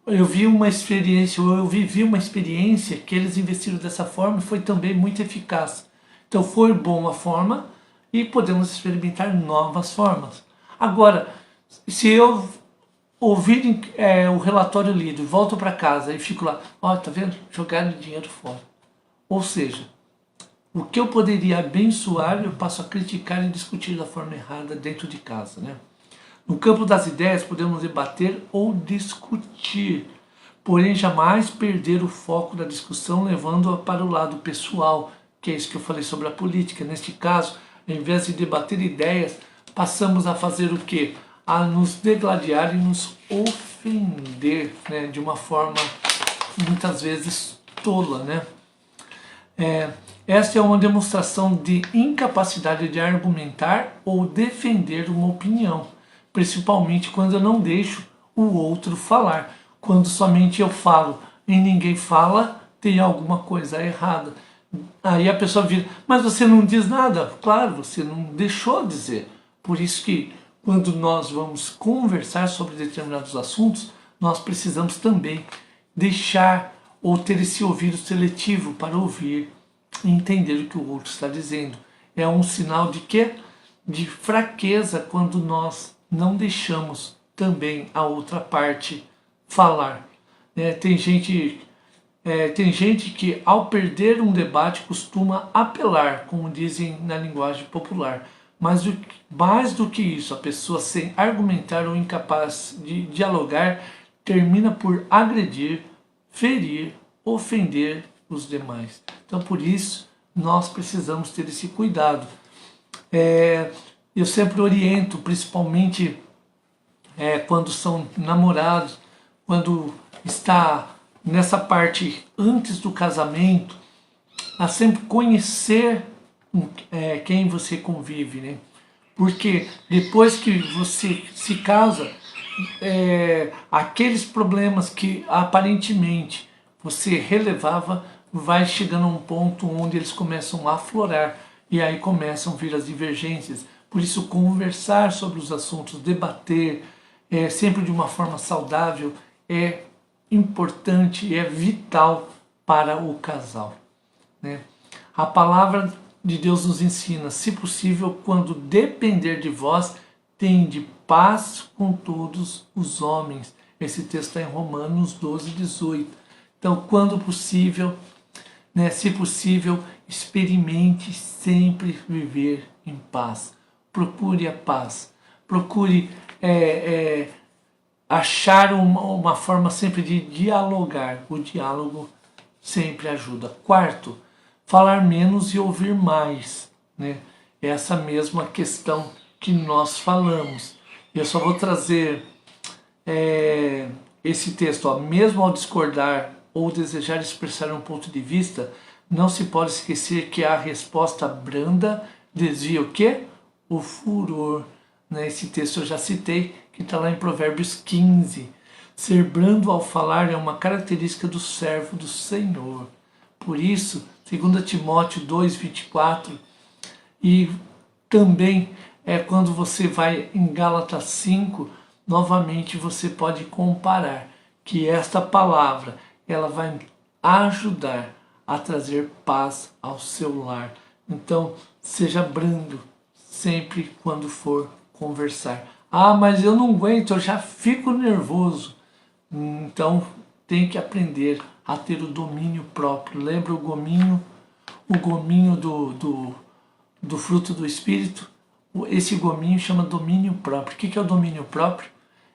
eu vi uma experiência, ou eu vivi uma experiência que eles investiram dessa forma e foi também muito eficaz. Então foi boa a forma e podemos experimentar novas formas. Agora, se eu ouvir o relatório lido, volto para casa e fico lá, ó, tá vendo? Jogaram dinheiro fora. Ou seja, o que eu poderia abençoar, eu passo a criticar e discutir da forma errada dentro de casa, né? No campo das ideias, podemos debater ou discutir, porém jamais perder o foco da discussão levando-a para o lado pessoal, que é isso que eu falei sobre a política. Neste caso, ao invés de debater ideias, passamos a fazer o quê? A nos degladiar e nos ofender, né? De uma forma muitas vezes tola, né? Esta é uma demonstração de incapacidade de argumentar ou defender uma opinião, principalmente quando eu não deixo o outro falar. Quando somente eu falo e ninguém fala, tem alguma coisa errada. Aí a pessoa vira, mas você não diz nada? Claro, você não deixou dizer. Por isso que quando nós vamos conversar sobre determinados assuntos, nós precisamos também deixar ou ter esse ouvido seletivo para ouvir e entender o que o outro está dizendo. É um sinal de quê? De fraqueza quando nós não deixamos também a outra parte falar. Tem gente que ao perder um debate costuma apelar, como dizem na linguagem popular. Mas mais do que isso, a pessoa sem argumentar ou incapaz de dialogar termina por agredir, ferir, ofender os demais. Então, por isso, nós precisamos ter esse cuidado. Eu sempre oriento, principalmente quando são namorados, quando está nessa parte antes do casamento, a sempre conhecer quem você convive, né? Porque depois que você se casa, aqueles problemas que aparentemente você relevava, vai chegando a um ponto onde eles começam a aflorar e aí começam a vir as divergências. Por isso, conversar sobre os assuntos, debater, sempre de uma forma saudável, é importante, é vital para o casal, né? A palavra de Deus nos ensina, se possível, quando depender de vós, tende paz com todos os homens. Esse texto está em Romanos 12, 18. Então, quando possível, né, se possível, experimente sempre viver em paz. Procure a paz. Procure achar uma forma sempre de dialogar. O diálogo sempre ajuda. Quarto, falar menos e ouvir mais, né? Essa mesma questão que nós falamos. Eu só vou trazer esse texto. Mesmo ao discordar ou desejar expressar um ponto de vista, não se pode esquecer que a resposta branda desvia o quê? O furor. Né? Esse texto eu já citei, que está lá em Provérbios 15. Ser brando ao falar é uma característica do servo do Senhor. Por isso, 2 Timóteo 2:24, e também quando você vai em Gálatas 5, novamente você pode comparar que esta palavra ela vai ajudar a trazer paz ao seu lar. Então, seja brando sempre quando for conversar. Ah, mas eu não aguento, eu já fico nervoso. Então, tem que aprender a ter o domínio próprio. Lembra o gominho do fruto do Espírito? Esse gominho chama domínio próprio. O que é o domínio próprio?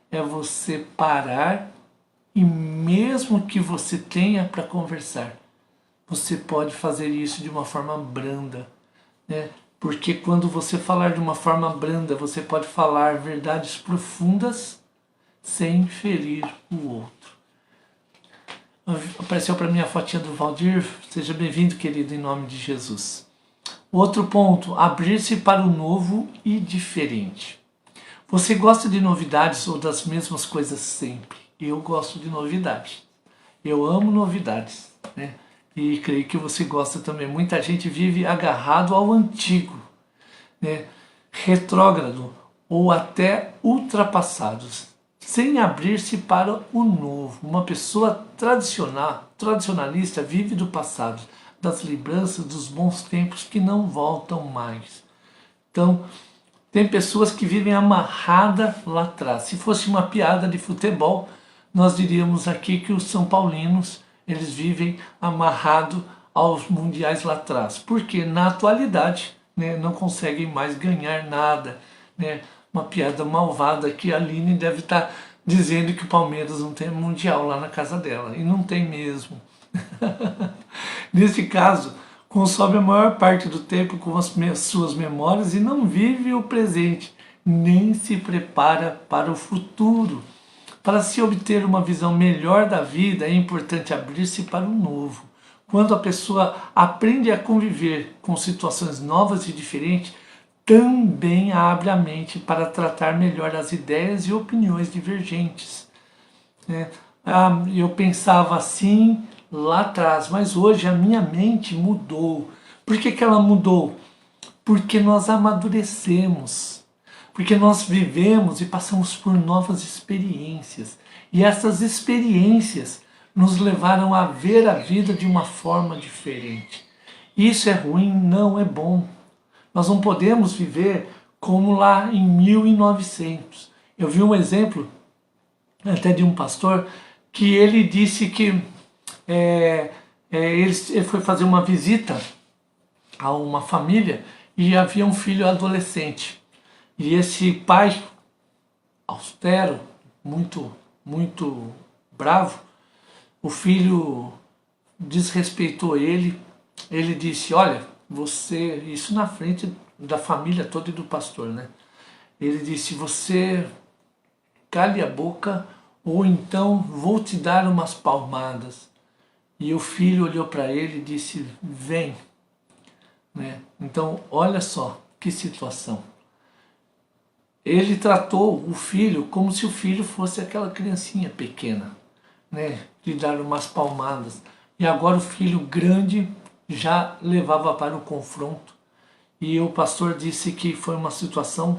É você parar e mesmo que você tenha para conversar, você pode fazer isso de uma forma branda, né? Porque quando você falar de uma forma branda, você pode falar verdades profundas sem ferir o outro. Apareceu para mim a fotinha do Valdir. Seja bem-vindo, querido, em nome de Jesus. Outro ponto, abrir-se para o novo e diferente. Você gosta de novidades ou das mesmas coisas sempre? Eu gosto de novidades. Eu amo novidades, né? E creio que você gosta também. Muita gente vive agarrado ao antigo, né? Retrógrado ou até ultrapassados, sem abrir-se para o novo. Uma pessoa tradicionalista vive do passado, das lembranças dos bons tempos que não voltam mais. Então, tem pessoas que vivem amarrada lá atrás. Se fosse uma piada de futebol, nós diríamos aqui que os São Paulinos, eles vivem amarrado aos mundiais lá atrás. Porque na atualidade, né, não conseguem mais ganhar nada, né? Uma piada malvada que a Aline deve estar dizendo que o Palmeiras não tem mundial lá na casa dela. E não tem mesmo. Nesse caso, consome a maior parte do tempo com as suas memórias e não vive o presente, nem se prepara para o futuro. Para se obter uma visão melhor da vida, é importante abrir-se para o novo. Quando a pessoa aprende a conviver com situações novas e diferentes, também abre a mente para tratar melhor as ideias e opiniões divergentes. Eu pensava assim lá atrás, mas hoje a minha mente mudou. Por que ela mudou? Porque nós amadurecemos, porque nós vivemos e passamos por novas experiências. E essas experiências nos levaram a ver a vida de uma forma diferente. Isso é ruim? Não, é bom. Nós não podemos viver como lá em 1900. Eu vi um exemplo até de um pastor que ele disse que ele foi fazer uma visita a uma família e havia um filho adolescente. E esse pai, austero, muito bravo, o filho desrespeitou ele. Ele disse, olha, você, isso na frente da família toda e do pastor, né? Ele disse, você cale a boca ou então vou te dar umas palmadas. E o filho olhou para ele e disse, vem. Né? Então, olha só que situação. Ele tratou o filho como se o filho fosse aquela criancinha pequena, né? De dar umas palmadas. E agora o filho grande já levava para o confronto. E o pastor disse que foi uma situação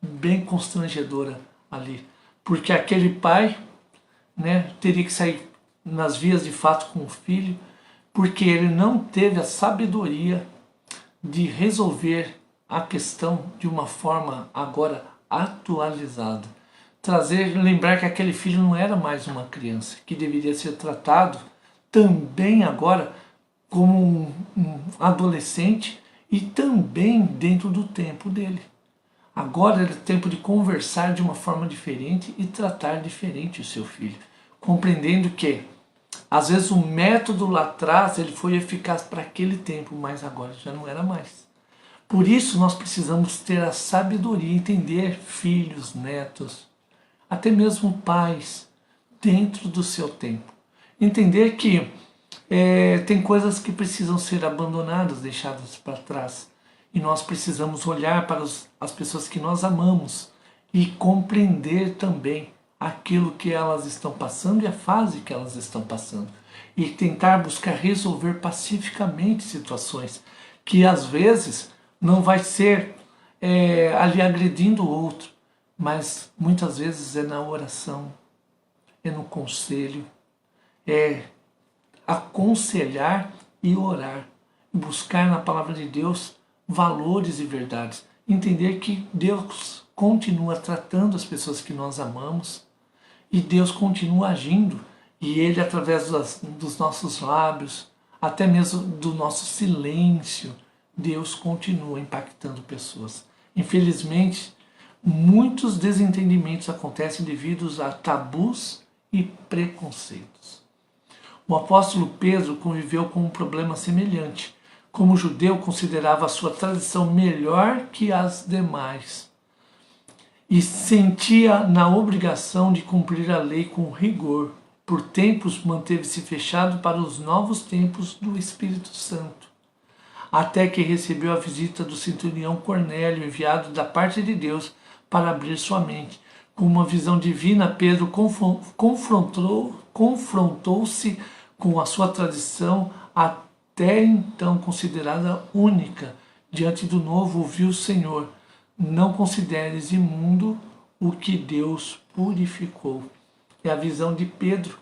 bem constrangedora ali. Porque aquele pai, né, teria que sair nas vias de fato com o filho, porque ele não teve a sabedoria de resolver a questão de uma forma agora atualizada. Lembrar que aquele filho não era mais uma criança, que deveria ser tratado também agora como um adolescente e também dentro do tempo dele. Agora era tempo de conversar de uma forma diferente e tratar diferente o seu filho, compreendendo que às vezes o método lá atrás ele foi eficaz para aquele tempo, mas agora já não era mais. Por isso nós precisamos ter a sabedoria, entender filhos, netos, até mesmo pais, dentro do seu tempo. Entender que tem coisas que precisam ser abandonadas, deixadas para trás. E nós precisamos olhar para as pessoas que nós amamos e compreender também aquilo que elas estão passando e a fase que elas estão passando. E tentar buscar resolver pacificamente situações que às vezes não vai ser ali agredindo o outro, mas muitas vezes é na oração, é no conselho, é aconselhar e orar, buscar na palavra de Deus valores e verdades, entender que Deus continua tratando as pessoas que nós amamos e Deus continua agindo, e Ele através dos nossos lábios, até mesmo do nosso silêncio, Deus continua impactando pessoas. Infelizmente, muitos desentendimentos acontecem devido a tabus e preconceitos. O apóstolo Pedro conviveu com um problema semelhante. Como judeu, considerava a sua tradição melhor que as demais e sentia na obrigação de cumprir a lei com rigor. Por tempos manteve-se fechado para os novos tempos do Espírito Santo, até que recebeu a visita do centurião Cornélio, enviado da parte de Deus para abrir sua mente. com uma visão divina, Pedro confrontou-se com a sua tradição até então considerada única. Diante do novo, ouviu o Senhor: não consideres imundo o que Deus purificou. É a visão de Pedro,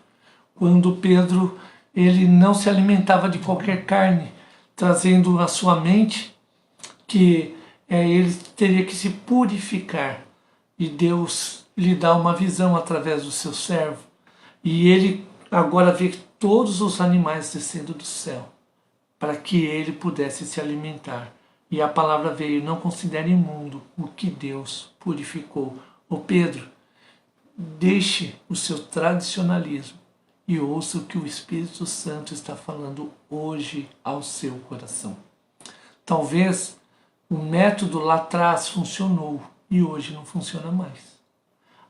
quando Pedro ele não se alimentava de qualquer carne, trazendo à sua mente que ele teria que se purificar. E Deus lhe dá uma visão através do seu servo. E ele agora vê todos os animais descendo do céu, para que ele pudesse se alimentar. E a palavra veio: não considere imundo o que Deus purificou. Ô Pedro, deixe o seu tradicionalismo e ouça o que o Espírito Santo está falando hoje ao seu coração. Talvez o método lá atrás funcionou e hoje não funciona mais.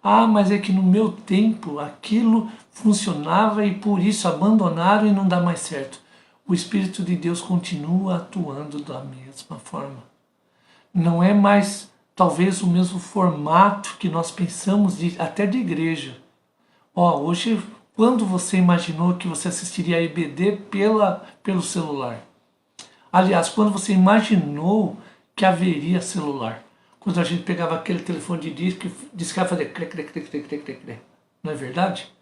Ah, mas é que no meu tempo aquilo funcionava e por isso abandonaram e não dá mais certo. O Espírito de Deus continua atuando da mesma forma. Não é mais talvez o mesmo formato que nós pensamos até de igreja. Hoje, quando você imaginou que você assistiria a EBD pelo celular? Aliás, quando você imaginou que haveria celular? Quando a gente pegava aquele telefone de disco e discava fazer crê, crê, crê, crê, crê, crê, crê. Não é verdade?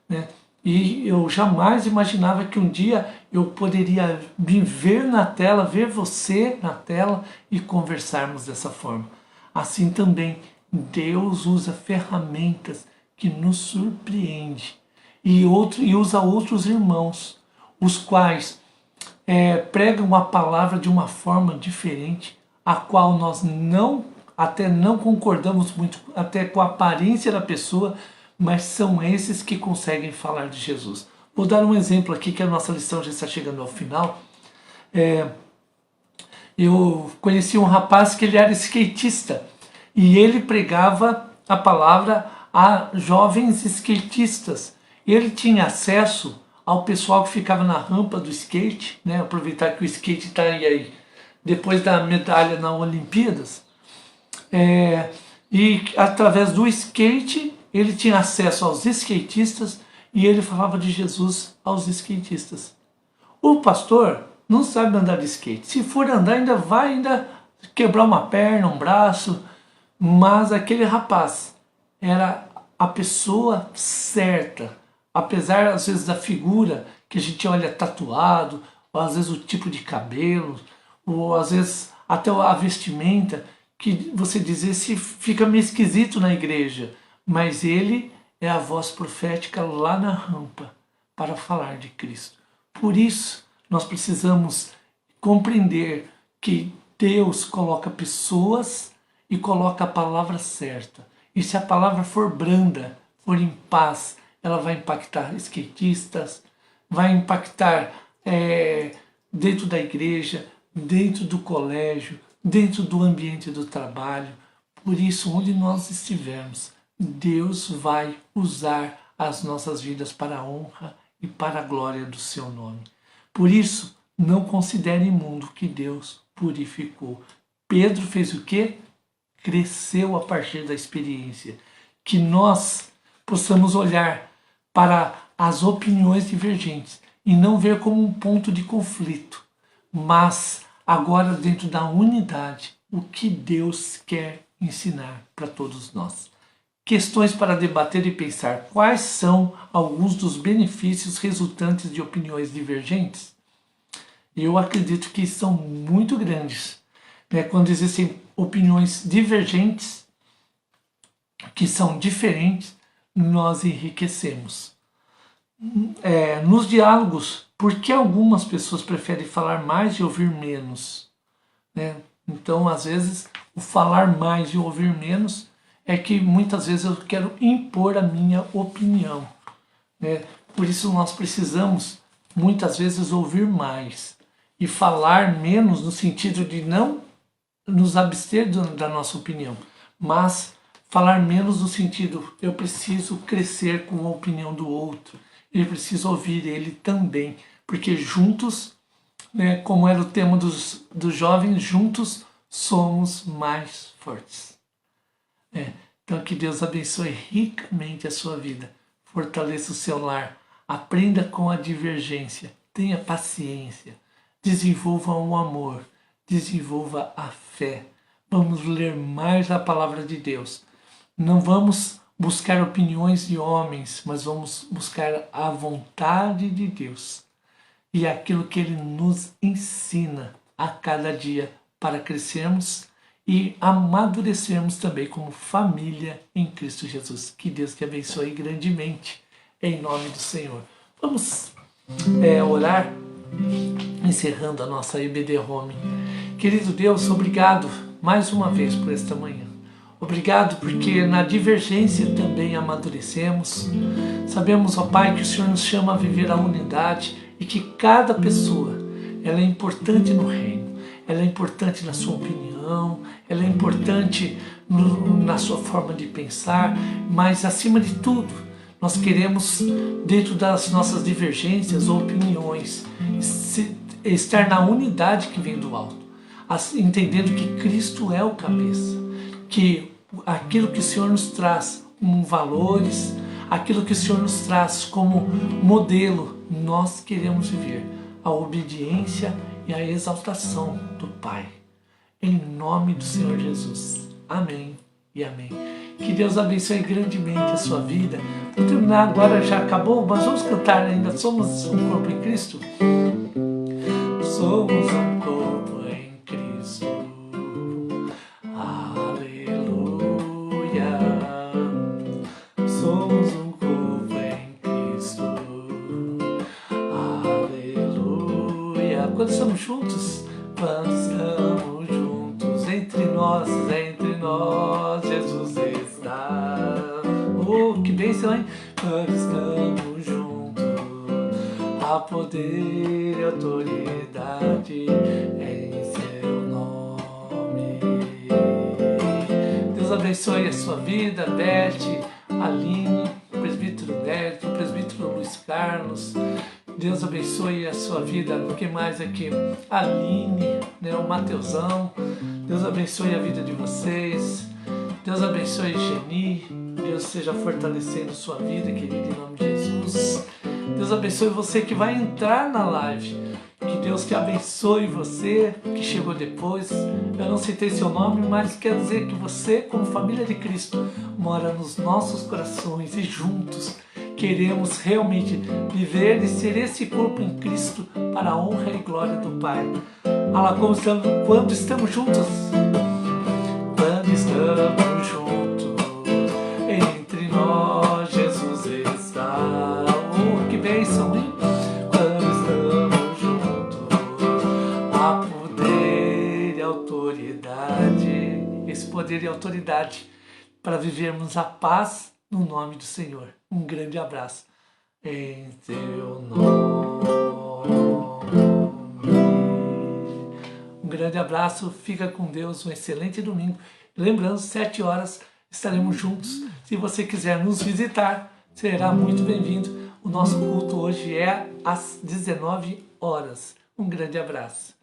Né? E eu jamais imaginava que um dia eu poderia me ver na tela, ver você na tela e conversarmos dessa forma. Assim também, Deus usa ferramentas que nos surpreendem e usa outros irmãos, os quais pregam a palavra de uma forma diferente, a qual nós até não concordamos muito até com a aparência da pessoa, mas são esses que conseguem falar de Jesus. Vou dar um exemplo aqui, que a nossa lição já está chegando ao final. Eu conheci um rapaz que ele era skatista e ele pregava a palavra a jovens skatistas. Ele tinha acesso ao pessoal que ficava na rampa do skate, né? Aproveitar que o skate está aí depois da medalha nas Olimpíadas. E através do skate ele tinha acesso aos skatistas e ele falava de Jesus aos skatistas. O pastor não sabe andar de skate. Se for andar, ainda vai quebrar uma perna, um braço. Mas aquele rapaz era a pessoa certa. Apesar, às vezes, da figura que a gente olha tatuado, ou às vezes o tipo de cabelo, ou às vezes até a vestimenta, que você diz, esse fica meio esquisito na igreja. Mas ele é a voz profética lá na rampa para falar de Cristo. Por isso, nós precisamos compreender que Deus coloca pessoas e coloca a palavra certa. E se a palavra for branda, for em paz, ela vai impactar skatistas, vai impactar dentro da igreja, dentro do colégio, dentro do ambiente do trabalho. Por isso, onde nós estivermos, Deus vai usar as nossas vidas para a honra e para a glória do seu nome. Por isso, não considere imundo que Deus purificou. Pedro fez o quê? Cresceu a partir da experiência. Que nós possamos olhar para as opiniões divergentes e não ver como um ponto de conflito, mas agora dentro da unidade, o que Deus quer ensinar para todos nós. Questões para debater e pensar: quais são alguns dos benefícios resultantes de opiniões divergentes? Eu acredito que são muito grandes. Quando existem opiniões divergentes, que são diferentes, nós enriquecemos. Nos diálogos, por que algumas pessoas preferem falar mais e ouvir menos? Então, às vezes, o falar mais e ouvir menos é que muitas vezes eu quero impor a minha opinião. Por isso nós precisamos, muitas vezes, ouvir mais e falar menos no sentido de não nos abster da nossa opinião, mas falar menos no sentido, eu preciso crescer com a opinião do outro, eu preciso ouvir ele também, porque juntos, como era o tema dos jovens, juntos somos mais fortes. Então que Deus abençoe ricamente a sua vida, fortaleça o seu lar, aprenda com a divergência, tenha paciência, desenvolva o amor, desenvolva a fé. Vamos ler mais a palavra de Deus. Não vamos buscar opiniões de homens, mas vamos buscar a vontade de Deus e aquilo que Ele nos ensina a cada dia para crescermos e amadurecermos também como família em Cristo Jesus. Que Deus te abençoe grandemente, em nome do Senhor. Vamos orar, encerrando a nossa IBD Home. Querido Deus, obrigado mais uma vez por esta manhã. Obrigado porque na divergência também amadurecemos. Sabemos, ó Pai, que o Senhor nos chama a viver a unidade e que cada pessoa ela é importante no reino. Ela é importante na sua opinião, ela é importante na sua forma de pensar, mas acima de tudo, nós queremos, dentro das nossas divergências ou opiniões, estar na unidade que vem do alto, entendendo que Cristo é o cabeça, que aquilo que o Senhor nos traz como valores, aquilo que o Senhor nos traz como modelo, nós queremos viver a obediência e a exaltação do Pai. Em nome do Senhor Jesus. Amém e amém. Que Deus abençoe grandemente a sua vida. Vou terminar agora, já acabou, mas vamos cantar ainda. Somos um corpo em Cristo. Somos um corpo em Cristo. Aleluia. Somos um corpo em Cristo. Aleluia. Quando estamos juntos, entre nós, Jesus está. Oh, que bênção, hein? Quando estamos juntos, há poder e autoridade em seu nome. Deus abençoe a sua vida, Beth, Aline, o presbítero Neto, o presbítero Luiz Carlos. Deus abençoe a sua vida. O que mais aqui? Aline, né, o Mateusão. Deus abençoe a vida de vocês. Deus abençoe Geni. Deus seja fortalecendo sua vida, querido, em nome de Jesus. Deus abençoe você que vai entrar na live. Que Deus te abençoe você que chegou depois. Eu não citei seu nome, mas quer dizer que você, como família de Cristo, mora nos nossos corações e juntos queremos realmente viver e ser esse corpo em Cristo para a honra e glória do Pai. Quando estamos juntos, entre nós Jesus está. Oh, que bênção, hein? Quando estamos juntos, há poder e autoridade. Esse poder e autoridade para vivermos a paz no nome do Senhor. Um grande abraço em teu nome. Um grande abraço, fica com Deus, um excelente domingo. Lembrando, 7 horas estaremos juntos. Se você quiser nos visitar, será muito bem-vindo. O nosso culto hoje é às 19 horas. Um grande abraço.